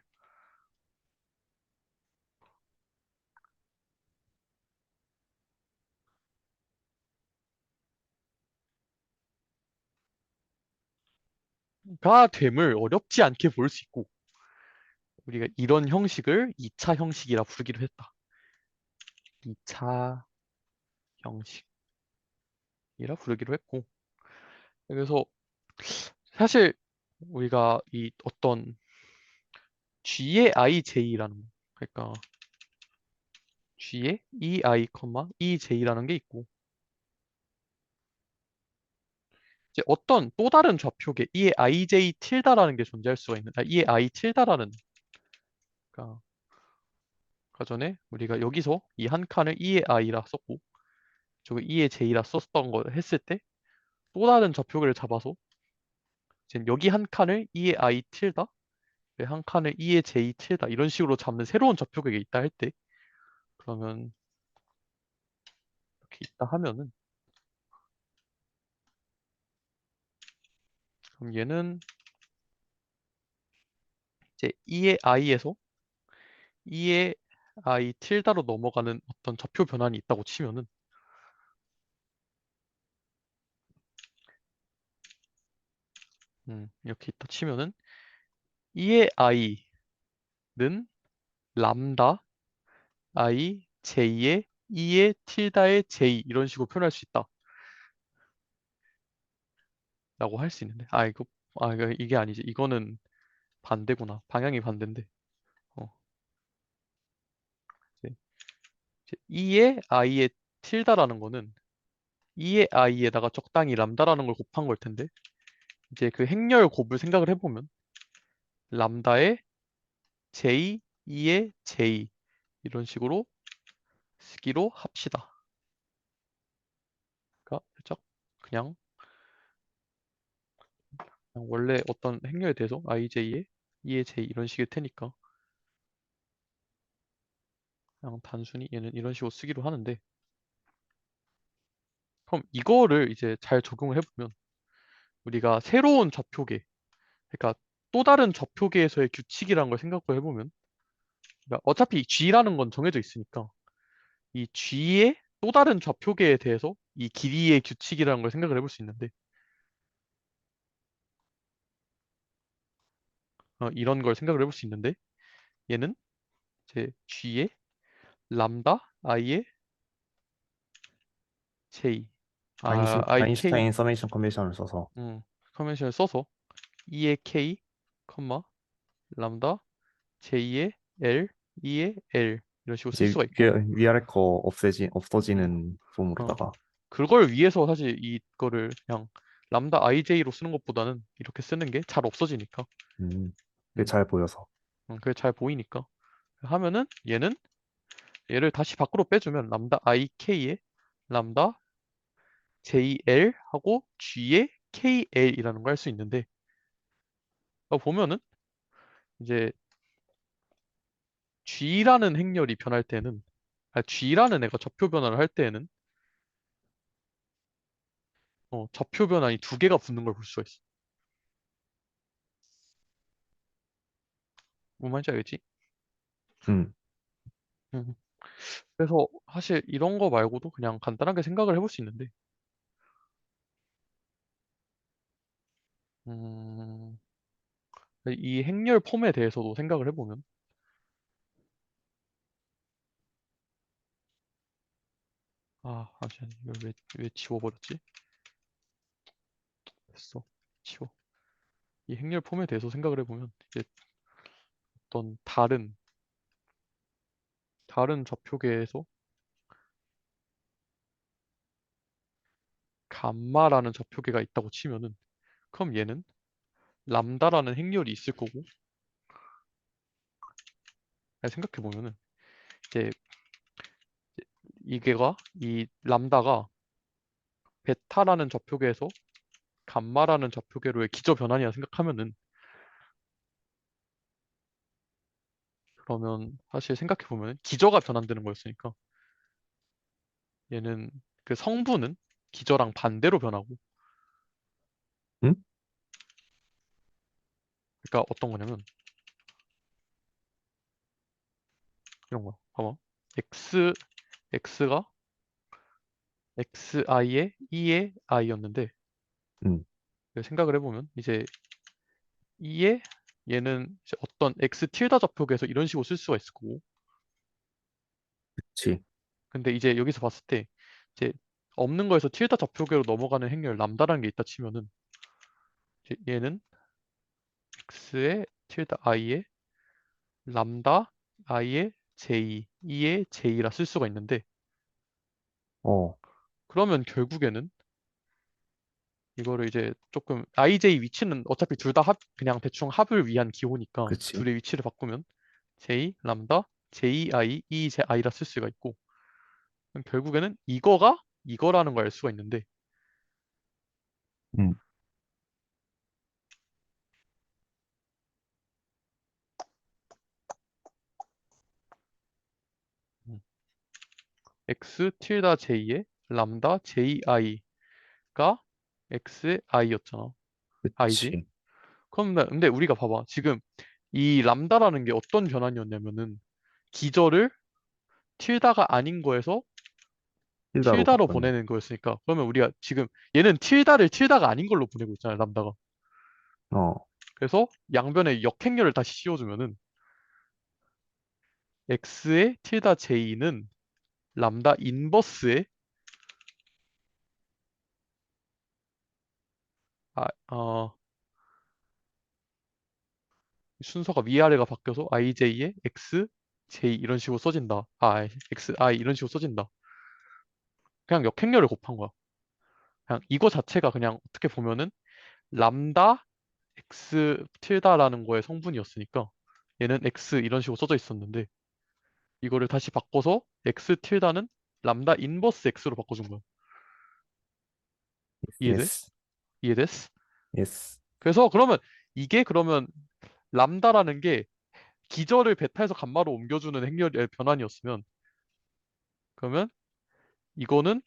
가 됨을 어렵지 않게 볼 수 있고 우리가 이런 형식을 2차 형식이라 부르기로 했다. 2차 형식이라 부르기로 했고 그래서 사실 우리가 이 어떤 g의 ij라는 거 그러니까 g의 ei, ej라는 게 있고 이제 어떤 또 다른 좌표계 e의 ij 틸다라는 게 존재할 수가 있는 e의 i 틸다라는 그러니까 아까 전에 우리가 여기서 이 한 칸을 e의 i라 썼고 저거 e의 j라 썼던 거 했을 때 또 다른 좌표계를 잡아서 지금 여기 한 칸을 e의 i 틸다 한 칸을 e의 j 틸다 이런 식으로 잡는 새로운 좌표계가 있다 할 때 그러면 이렇게 있다 하면은 그럼 얘는 이제 e의 i에서 e의 i 틸다로 넘어가는 어떤 좌표 변환이 있다고 치면은 이렇게 있다 치면은 e의 i는 람다 i j의 e의 틸다의 j 이런 식으로 표현할 수 있다라고 할 수 있는데 이거 이게 아니지 이거는 반대구나 방향이 반대인데 어, 이제 e의 i의 틸다라는 거는 e의 i에다가 적당히 람다라는 걸 곱한 걸 텐데 이제 그 행렬 곱을 생각을 해보면 람다의 j, e의 j 이런 식으로 쓰기로 합시다. 그러니까 살짝 그냥 원래 어떤 행렬에 대해서 ij의 e의 j 이런 식일 테니까 그냥 단순히 얘는 이런 식으로 쓰기로 하는데 그럼 이거를 이제 잘 적용을 해보면 우리가 새로운 좌표계 그러니까 또 다른 좌표계에서의 규칙이라는 걸 생각을 해보면 그러니까 어차피 g라는 건 정해져 있으니까 이 g의 또 다른 좌표계에 대해서 이 길이의 규칙이라는 걸 생각을 해볼 수 있는데 이런 걸 생각을 해볼 수 있는데 얘는 제 g의 람다 i의 j ik 아인슈타인 서메이션 컨벤션을 써서 컨벤션을 써서 2의 k, 람다 j의 l, 2의 l 이런 식으로 쓸 이제 수가 있고 위아래 거 음, 없어지는 어, 폼으로다가 그걸 위해서 사실 이거를 그냥 람다 ij로 쓰는 것보다는 이렇게 쓰는 게 잘 없어지니까 그게 음, 잘 보여서 그게 잘 보이니까 하면은 얘를 다시 밖으로 빼주면 람다 ik의 람다 jl 하고 g의 kl이라는 걸 할 수 있는데 보면은 이제 g라는 행렬이 변할 때는 G라는 애가 좌표 변화를 할 때에는 좌표 변환이 두 개가 붙는 걸 볼 수가 있어. 뭔 말인지 알겠지? 음, 음. 그래서 사실 이런 거 말고도 그냥 간단하게 생각을 해볼 수 있는데, 음, 이 행렬 폼에 대해서도 생각을 해보면, 잠시만, 이걸 왜 지워버렸지? 됐어. 지워. 이 행렬 폼에 대해서 생각을 해보면, 이제 어떤 다른 좌표계에서 감마라는 좌표계가 있다고 치면은, 그럼 얘는 람다라는 행렬이 있을 거고, 생각해보면은, 이제 이 람다가 베타라는 좌표계에서 감마라는 좌표계로의 기저 변환이라 생각하면은, 그러면 사실 생각해보면 기저가 변환되는 거였으니까 얘는 그 성분은 기저랑 반대로 변하고, 음? 그러니까 어떤 거냐면 이런 거야. 봐봐. x x가 xi의 2의 i였는데, 음, 생각을 해보면 이제 2의 얘는 이제 어떤 x 틸다 좌표계에서 이런 식으로 쓸 수가 있을 거고, 그치. 근데 이제 여기서 봤을 때 이제 없는 거에서 틸다 좌표계로 넘어가는 행렬 람다라는 게 있다 치면은, 이제 얘는 x의 틸다 i의 람다 i의 j, 2의 j라 쓸 수가 있는데, 어, 그러면 결국에는 이거를 이제 조금 ij 위치는 어차피 둘 다 그냥 대충 합을 위한 기호니까 그치. 둘의 위치를 바꾸면 j 람다 j i e j i라 쓸 수가 있고, 그럼 결국에는 이거가 이거라는 걸 알 수가 있는데, 음, 음, x 틸다 j의 람다 j i가 x의 i였잖아. i지? 그치. 그럼 근데 우리가 봐봐. 지금 이 람다라는 게 어떤 변환이었냐면은 기저를 틸다가 아닌 거에서 틸다로 틸다로 바꾸는. 보내는 거였으니까, 그러면 우리가 지금 얘는 틸다를 틸다가 아닌 걸로 보내고 있잖아요, 람다가. 어, 그래서 양변에 역행렬을 다시 씌워주면은 x의 틸다 j는 람다 인버스의 아, 어, 순서가 위아래가 바뀌어서 ij의 x j 이런 식으로 써진다. x i 이런 식으로 써진다. 그냥 역행렬을 곱한 거야. 그냥 이거 자체가 그냥 어떻게 보면은 람다 x 틸다라는 거의 성분이었으니까 얘는 x 이런 식으로 써져 있었는데, 이거를 다시 바꿔서 x 틸다는 람다 인버스 x로 바꿔준 거야. 이해돼? 예스, 이해됐어? 예스. 그래서 그러면 이게 그러면 람다라는 게 기저를 베타에서 감마로 옮겨주는 행렬의 변환이었으면, 그러면 이거는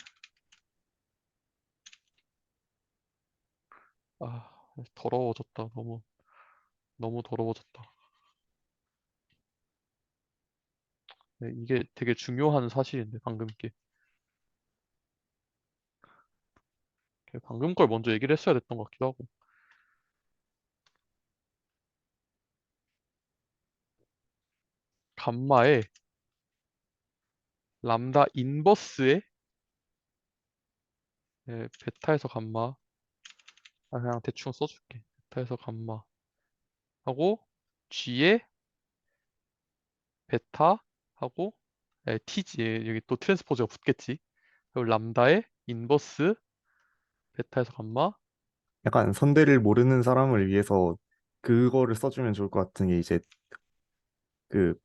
아 더러워졌다. 너무 너무 더러워졌다. 네, 이게 되게 중요한 사실인데 방금 걸 먼저 얘기를 했어야 됐던 것 같기도 하고. 감마에 람다 인버스의 베타에서 감마, 그냥 대충 써줄게. 베타에서 감마 하고 G에 베타 하고 T지, 여기 또 트랜스포즈가 붙겠지. 그리고 람다에 인버스 베타에서 감마. 약간 선대를 모르는 사람을 위해서 그거를 써주면 좋을 것 같은 게 이제 그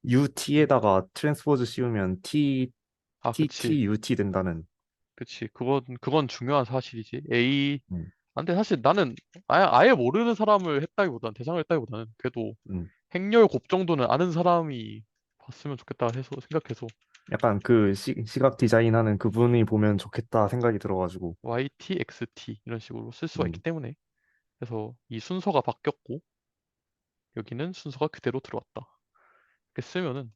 UT에다가 트랜스포즈 씌우면 그치. TTUT 된다는. 그치. 그건 중요한 사실이지. 음, 근데 사실 나는 아예 모르는 사람을 했다기보다는, 대상을 했다기보다는 그래도 음, 행렬 곱 정도는 아는 사람이 봤으면 좋겠다 해서 생각해서 약간 그 시각 디자인하는 그분이 보면 좋겠다 생각이 들어가지고. YT, XT 이런 식으로 쓸 수가 있기 음, 때문에 그래서 이 순서가 바뀌었고 여기는 순서가 그대로 들어왔다. 이렇게 쓰면은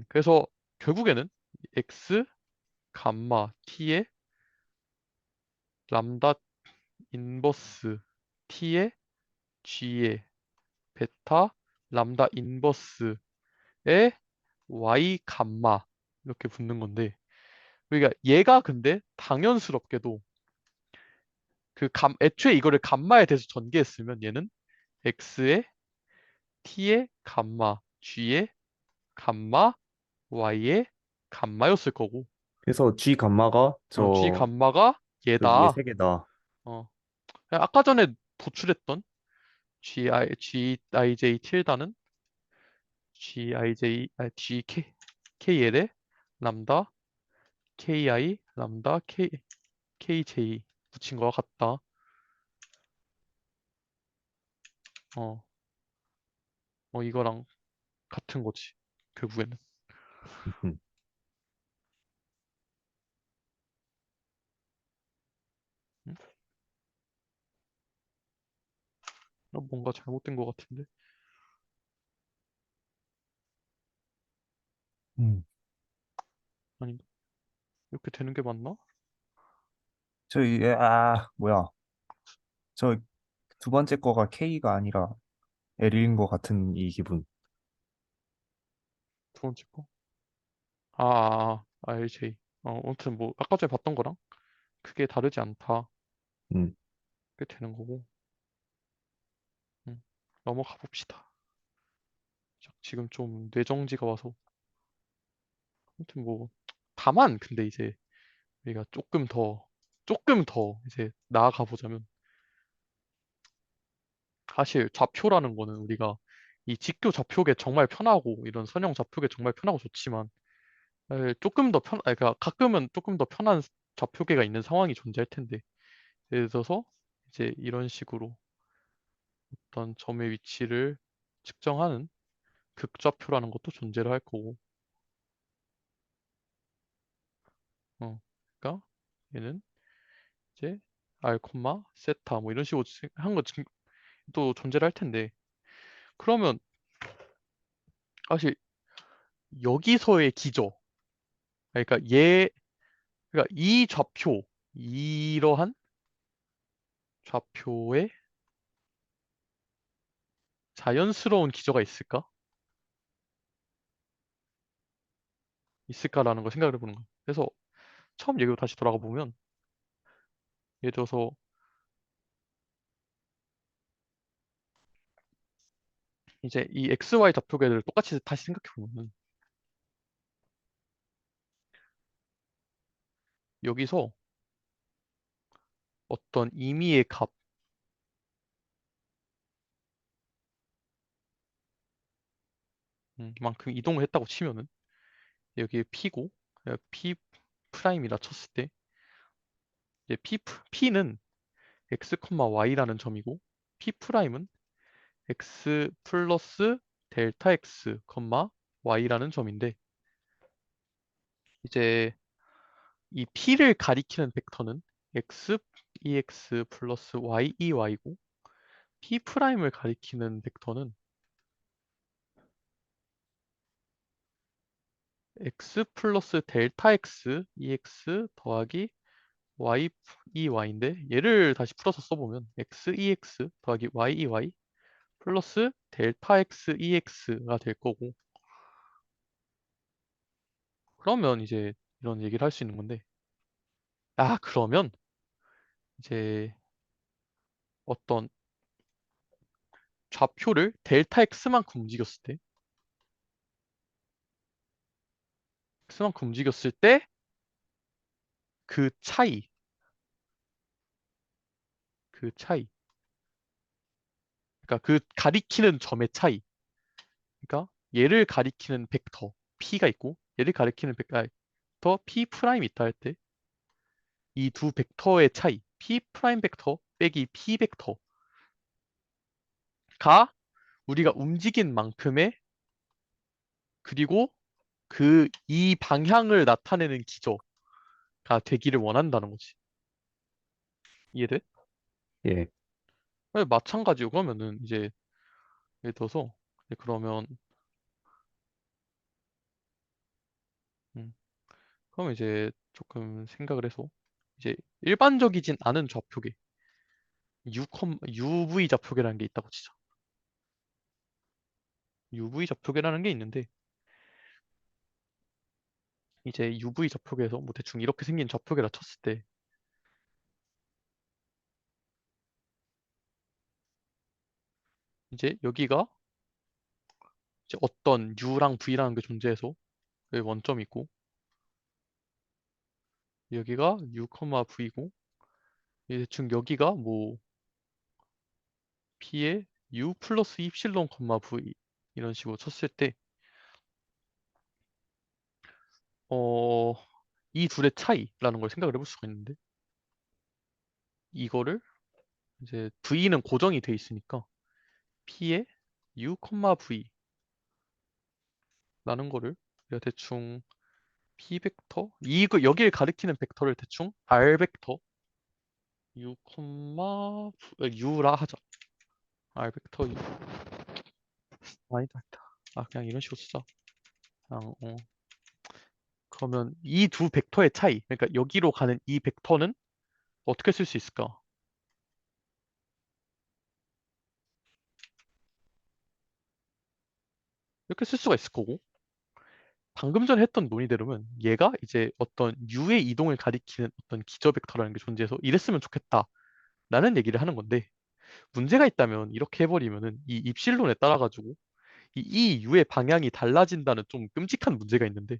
그래서 결국에는 X, 감마, T의 람다 인버스 T의 G의 베타 람다 인버스의 Y 감마 이렇게 붙는 건데 그러니까 얘가 근데 당연스럽게도 애초에 이거를 감마에 대해서 전개했으면 얘는 X의 T의 감마 G의 감마 Y의 감마였을 거고 그래서 G 감마가 G 저 감마가 그 위에 얘다. 세 개다. 어, 아까 전에 도출했던 GIJ 틸다는 GKL의 람다 KI 람다 KJ 붙인 거와 같다. 어, 이거랑 같은 거지. 결국에는. 음, 음? 뭔가 잘못된 것 같은데. 음. 아니, 이렇게 되는 게 맞나? 뭐야. 저 두 번째 거가 K가 아니라 L인 것 같은 이 기분. 두 번째 거. RJ. 아무튼 뭐 아까 전에 봤던 거랑 크게 다르지 않다. 음. 그게 되는 거고. 음, 넘어가 봅시다. 지금 좀 뇌정지가 와서. 아무튼 뭐 다만 근데 이제 우리가 조금 더 이제 나아가 보자면 사실 좌표라는 거는 우리가 이 직교 좌표계 정말 편하고 이런 선형 좌표계 정말 편하고 좋지만 조금 더 그러니까 가끔은 조금 더 편한 좌표계가 있는 상황이 존재할 텐데 예를 들어서 이제 이런 식으로 어떤 점의 위치를 측정하는 극좌표라는 것도 존재를 할 거고 그러니까 얘는 이제 R, 세타 뭐 이런 식으로 한 거 또 존재를 할 텐데 그러면 사실 여기서의 기저 그러니까 그러니까 이 좌표 이러한 좌표에 자연스러운 기저가 있을까라는 걸 생각을 해보는 거예요. 그래서 처음 얘기로 다시 돌아가 보면 예를 들어서 이제 이 XY 좌표계를 똑같이 다시 생각해 보면 여기서 어떤 임의의 값만큼 이동을 했다고 치면은 여기에 P고 P 프라임이라 쳤을 때 이제 P는 X, Y라는 점이고 P 프라임은 X 플러스 델타 X, Y라는 점인데 이제 이 P를 가리키는 벡터는 X, EX 플러스 Y, EY고 P 프라임을 가리키는 벡터는 X 플러스 델타 X, EX 더하기 Y, EY인데 얘를 다시 풀어서 써보면 X, EX 더하기 Y, EY 플러스 델타 X, EX가 될 거고 그러면 이제 이런 얘기를 할 수 있는 건데 그러면 이제 어떤 좌표를 델타 X만큼 움직였을 때 X만큼 움직였을 때 그 차이 그러니까 그 가리키는 점의 차이 그러니까 얘를 가리키는 벡터 P가 있고 얘를 가리키는 벡터 P 프라임이 있다 할 때 이 두 벡터의 차이 P 프라임 벡터 빼기 P 벡터가 우리가 움직인 만큼의 그리고 이 방향을 나타내는 기저가 되기를 원한다는 거지. 이해돼? 예. 네, 마찬가지고 그러면은 이제 예를 들어서 이제 그러면 음, 그럼 이제 조금 생각을 해서 이제 일반적이진 않은 좌표계 UV 좌표계라는 게 있다고 치자. UV 좌표계라는 게 있는데 이제 UV 좌표계에서 뭐 대충 이렇게 생긴 좌표계라 쳤을 때 이제 여기가 이제 어떤 U랑 V라는 게 존재해서 여기 원점이 있고 여기가 U, V고 대충 여기가 뭐 P의 U 플러스 입실론, V 이런 식으로 쳤을 때 어, 이 둘의 차이라는 걸 생각을 해볼 수가 있는데 이거를 이제 V는 고정이 돼 있으니까 P의 U, V라는 거를 내가 대충 P 벡터 이거 여기를 가리키는 벡터를 대충 R 벡터 U, U라 하자. R 벡터 U 아니다 아니다. 아 그냥 이런 식으로 쓰자. 그냥 그러면 이 두 벡터의 차이 그러니까 여기로 가는 이 벡터는 어떻게 쓸 수 있을까? 이렇게 쓸 수가 있을 거고 방금 전에 했던 논의대로면 얘가 이제 어떤 U의 이동을 가리키는 어떤 기저 벡터라는 게 존재해서 이랬으면 좋겠다라는 얘기를 하는 건데 문제가 있다면 이렇게 해버리면은 이 입실론에 따라 가지고 이 U의 방향이 달라진다는 좀 끔찍한 문제가 있는데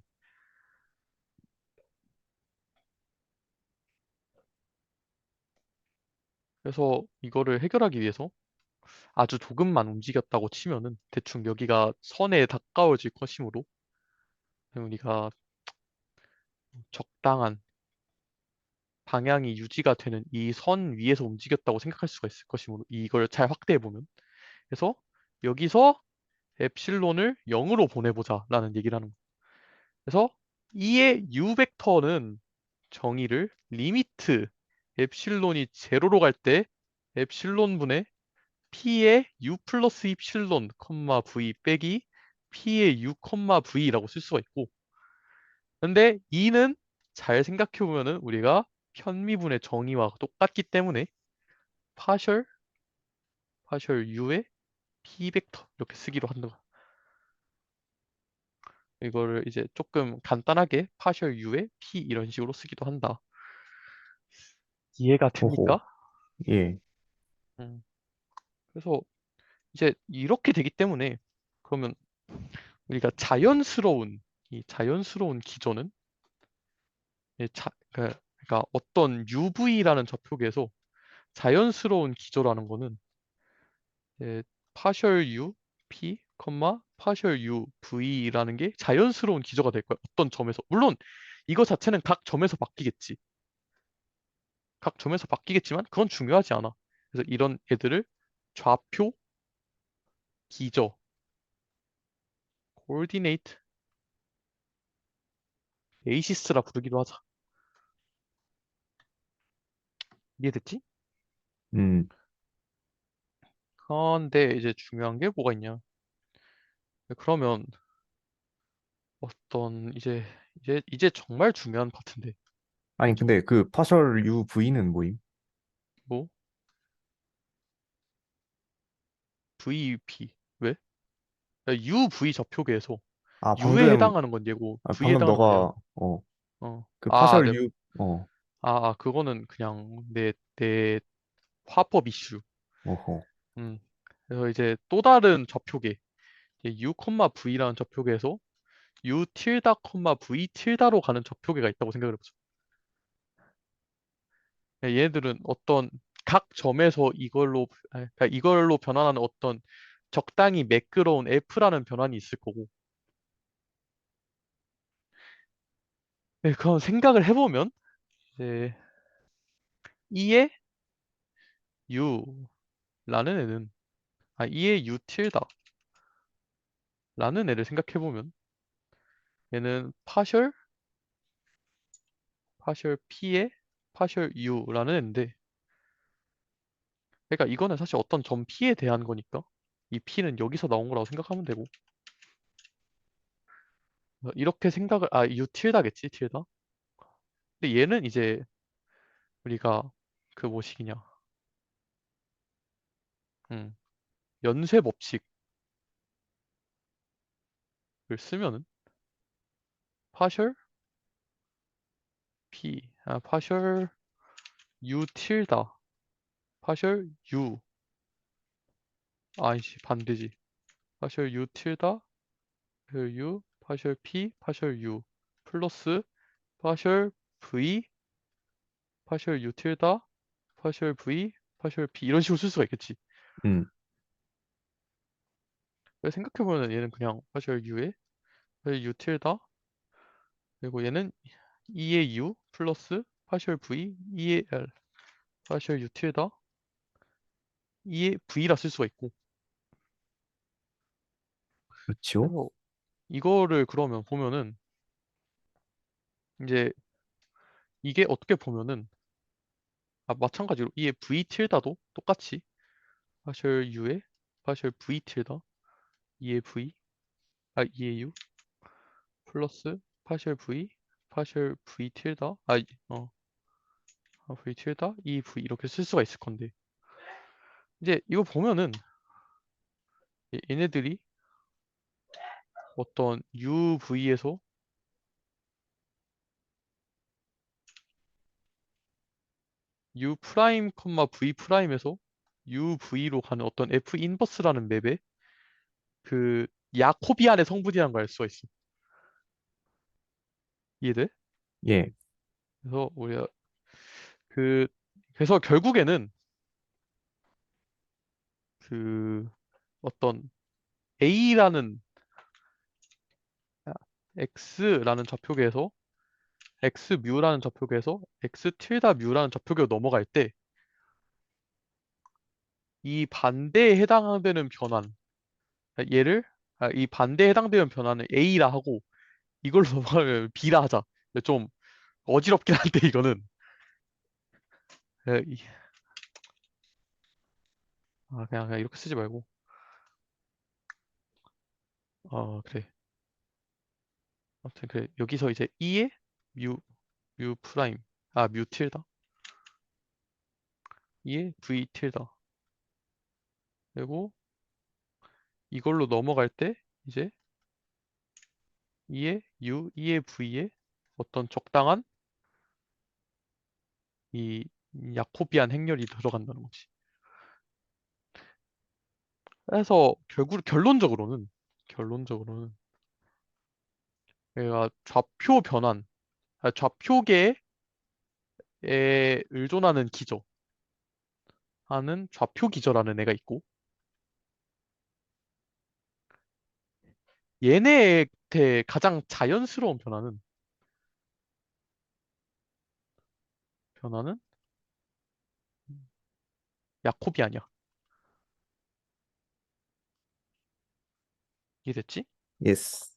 그래서 이거를 해결하기 위해서 아주 조금만 움직였다고 치면은 대충 여기가 선에 가까워질 것이므로 우리가 적당한 방향이 유지가 되는 이 선 위에서 움직였다고 생각할 수가 있을 것이므로 이걸 잘 확대해 보면 그래서 여기서 엡실론을 0으로 보내보자 라는 얘기를 하는 거예요. 그래서 이의 u 벡터는 정의를 리미트 엡실론이 제로로 갈 때 엡실론분의 p의 u 플러스 입실론, v 빼기 p의 u, v라고 쓸 수가 있고 근데 이는 잘 생각해 보면은 우리가 편미분의 정의와 똑같기 때문에 파셜 u의 p 벡터 이렇게 쓰기로 한다. 이거를 이제 조금 간단하게 파셜 u의 p 이런 식으로 쓰기도 한다. 이해가 호호. 됩니까? 예. 음, 그래서 이제 이렇게 되기 때문에 그러면 우리가 자연스러운 기전은 그러니까 어떤 UV라는 좌표계에서 자연스러운 기저라는 거는 파셜 U P, 파셜 U V라는 게 자연스러운 기저가 될 거야. 어떤 점에서. 물론 이거 자체는 각 점에서 바뀌겠지. 각 점에서 바뀌겠지만 그건 중요하지 않아. 그래서 이런 애들을 좌표 기저, coordinate basis라 부르기도 하자. 이해됐지? 음. 그런데 이제 중요한 게 뭐가 있냐? 그러면 어떤 이제 정말 중요한 파트인데 아니, 그죠? 근데 그 파셜 UV는 뭐임? 뭐 VP 왜? UV 좌표계에서 아, U에 방금, 해당하는 건 얘고 V에 방금 해당하는 건 얘야. 너가, 어. 그 파셜 U, 그거는 그냥 내 화법 이슈. 어허, 음. 그래서 이제 또 다른 좌표계 이제 U, V라는 좌표계에서 U 틸다, V 틸다로 가는 좌표계가 있다고 생각을 해보죠. 얘들은 어떤 각 점에서 그러니까 이걸로 변환하는 어떤 적당히 매끄러운 F라는 변환이 있을 거고. 네, 그런 생각을 해보면 이제 E의 U라는 애는 E의 U 틸다라는 애를 생각해보면 얘는 파셜 P에 파셜 U라는 애인데, 그러니까 이거는 사실 어떤 점 P에 대한 거니까 이 P는 여기서 나온 거라고 생각하면 되고, 이렇게 생각을, U 틸다겠지, 틸다. 근데 얘는 이제 우리가 그 뭐식이냐, 음, 연쇄 법칙을 쓰면은 파셜 파셜 U 틸다, 파셜 U, 아이씨, 반대지. 파셜 U 틸다, 파셜 U, 파셜 P, 파셜 U, 플러스 파셜 V, 파셜 U 틸다, 파셜 V, 파셜 P, 이런 식으로 쓸 수가 있겠지. 음, 생각해보면 얘는 그냥 파셜 U에 파셜 U 틸다, 그리고 얘는 2의 U 플러스 파셜 V, 2의 L, 파셜 U 틸다, 2의 V라 쓸 수가 있고. 그렇죠. 그래서 이거를 그러면 보면은 이제 이게 어떻게 보면은 마찬가지로 이의 V 틸다도 똑같이 파셜 U에 파셜 V 틸다, 2의 V, 2의 U 플러스 파셜 V, 파셜 V 틸다, V 틸다, 2V 이렇게 쓸 수가 있을 건데, 이제 이거 보면은 얘네들이 어떤 UV에서 U 프라임, V 프라임에서 UV로 가는 어떤 F 인버스라는 맵에 그 야코비안의 성분이라는 걸 알 수가 있어. 이해돼? 예, 그래서 우리가 그 그래서 결국에는 그 어떤 A라는 X라는 좌표계에서 X 뮤라는 좌표계에서 X 틸다 뮤라는 좌표계로 넘어갈 때 이 반대에 해당되는 변환, 얘를 이 반대에 해당되는 변환을 A라 하고 이걸로 넘어가면 B라 하자. 좀 어지럽긴 한데 이거는 에, 이- 그냥 이렇게 쓰지 말고 그래. 아무튼 그래, 여기서 이제 E의 뮤 프라임, 뮤 틸다, E의 V 틸다, 그리고 이걸로 넘어갈 때 이제 E의 V에 어떤 적당한 이 야코비안 행렬이 들어간다는 거지. 그래서 결국 결론적으로는 얘가 좌표 변환, 좌표계에 의존하는 기저 하는 좌표 기저라는 애가 있고, 얘네한테 가장 자연스러운 변화는 야코비안이야. 이해됐지? 예스.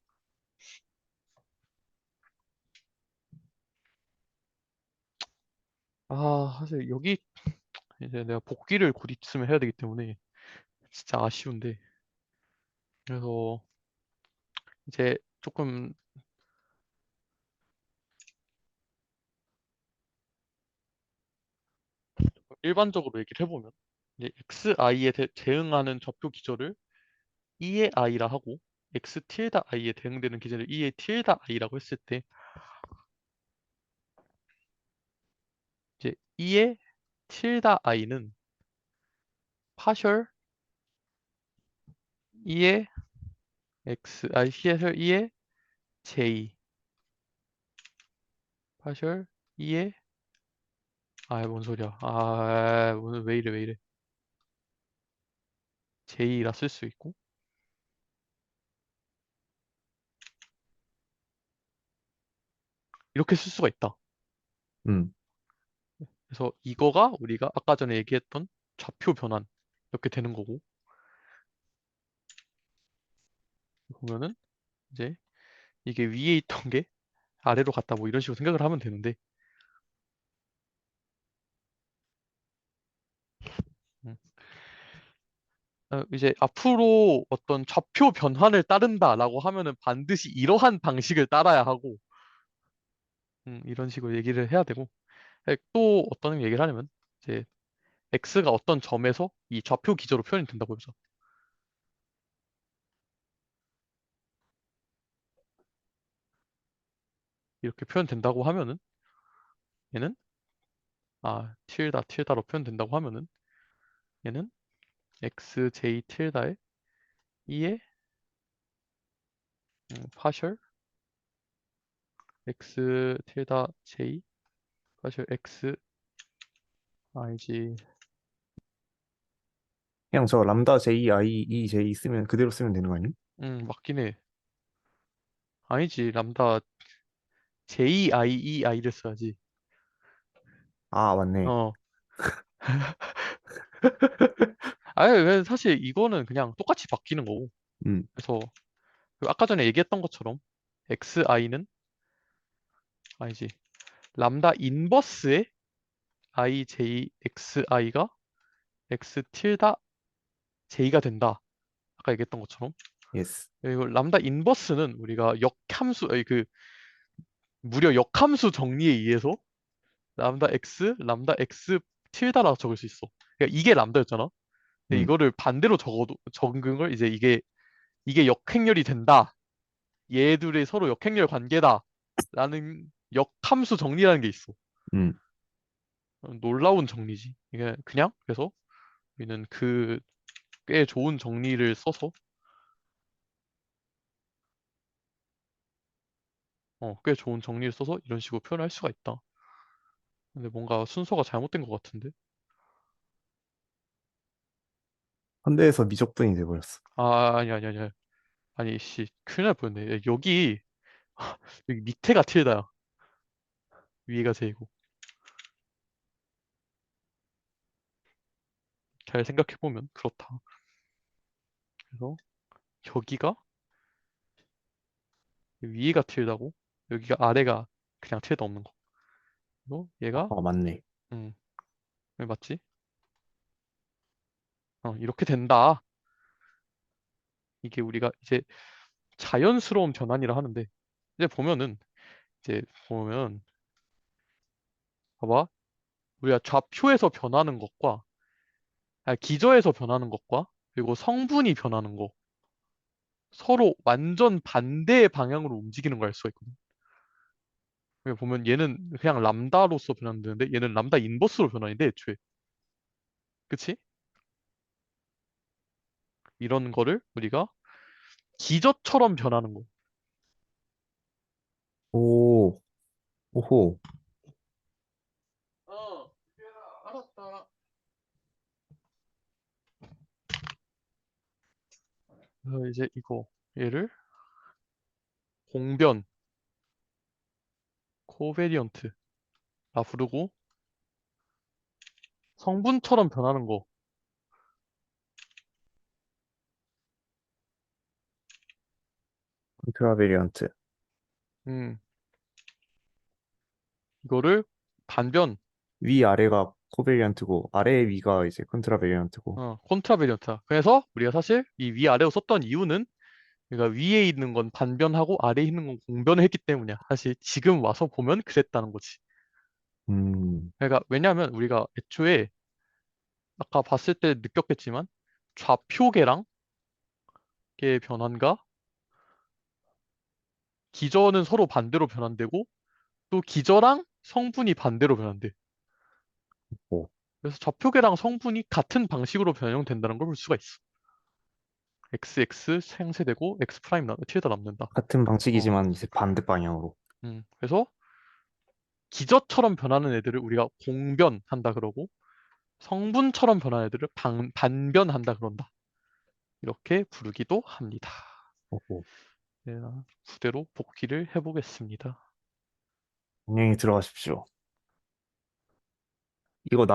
사실 여기 이제 내가 복귀를 곧 있으면 해야 되기 때문에 진짜 아쉬운데, 그래서 이제 조금 일반적으로 얘기를 해보면 이제 XI에 대응하는 좌표 기저를 E의 I라 하고 X 틸다 I에 대응되는 기저를 E의 틸다 I라고 했을 때 이제 E의 틸다 I는 파셜 E의 파셜 E의 J, 파셜 E의 뭔 소리야, 오늘 왜 이래, J라 쓸 수 있고, 이렇게 쓸 수가 있다. 음, 그래서 이거가 우리가 아까 전에 얘기했던 좌표 변환 이렇게 되는 거고, 보면은 이제 이게 위에 있던 게 아래로 갔다 뭐 이런 식으로 생각을 하면 되는데 음. 이제 앞으로 어떤 좌표 변환을 따른다라고 하면은 반드시 이러한 방식을 따라야 하고 이런 식으로 얘기를 해야 되고 또 어떤 얘기를 하냐면 이제 x가 어떤 점에서 이 좌표 기저로 표현이 된다고 해보자. 이렇게 표현된다고 하면은 얘는 틸다로 표현된다고 하면은 얘는 xj 틸다의 2의 파셜 x 틸다 j 파셜 x ij 그냥 저 람다 J, I, E, J 쓰면 그대로 쓰면 되는 거 아니에요? 맞긴 해. 아니지 람다 jiei를 써야지. 아, 맞네. 어. 아니 사실 이거는 그냥 똑같이 바뀌는 거고. 음, 그래서 그 아까 전에 얘기했던 것처럼 xi는 아니지 람다 인버스의 ijxi가 x 틸다 j가 된다. 아까 얘기했던 것처럼. 예스. 그리고 람다 인버스는 우리가 역함수 아니 그 무려 역함수 정리에 의해서 람다 x 틸다라고 적을 수 있어. 그러니까 이게 람다였잖아. 근데 음, 이거를 반대로 적은 걸 이제 이게 역행렬이 된다. 얘들이 서로 역행렬 관계다. 라는 역함수 정리라는 게 있어. 음. 놀라운 정리지. 이게 그냥 그래서 우리는 그 꽤 좋은 정리를 써서 꽤 좋은 정리를 써서 이런 식으로 표현할 수가 있다. 근데 뭔가 순서가 잘못된 것 같은데. 현대에서 미적분이 돼버렸어. 아니. 아니 씨 큰일 날 뻔했네. 야, 여기 밑에가 틸다야. 위에가 제이고. 잘 생각해보면 그렇다. 그래서 여기가 위에가 틸다고 여기가 아래가 그냥 틸다 없는 거. 그리고 얘가 맞네. 음, 왜 맞지? 이렇게 된다. 이게 우리가 이제 자연스러운 변환이라 하는데 이제 보면 봐봐. 우리가 좌표에서 변하는 것과 기저에서 변하는 것과 그리고 성분이 변하는 거 서로 완전 반대의 방향으로 움직이는 걸 알 수가 있거든. 여기 보면 얘는 그냥 람다로서 변환되는데 얘는 람다 인버스로 변환이 돼 애초에. 그치? 이런 거를 우리가 기저처럼 변하는 거. 오, 오호. 알았다. 그래서 이제 얘를 공변, 코베리언트라 부르고 성분처럼 변하는 거. 컨트라베리언트. 음, 이거를 반변, 위아래가 코베리언트고 아래 위가 이제 컨트라베리언트고. 콘트라베리언트다. 그래서 우리가 사실 이 위아래로 썼던 이유는 그러니까 위에 있는 건 반변하고 아래에 있는 건 공변을 했기 때문이야. 사실 지금 와서 보면 그랬다는 거지. 음, 그러니까 왜냐하면 우리가 애초에 아까 봤을 때 느꼈겠지만 좌표계랑 의 변환과 기저는 서로 반대로 변환되고 또 기저랑 성분이 반대로 변환돼. 오. 그래서 좌표계랑 성분이 같은 방식으로 변형된다는 걸 볼 수가 있어. XX 생세되고 X 프라임 틸다 남는다. 같은 어, 방식이지만 이제 반대 방향으로. 그래서 기저처럼 변하는 애들을 우리가 공변한다 그러고 성분처럼 변하는 애들을 반변한다 그런다. 이렇게 부르기도 합니다. 오호. 네, 부대로 복기를 해보겠습니다. 안녕히 들어가십시오. 이거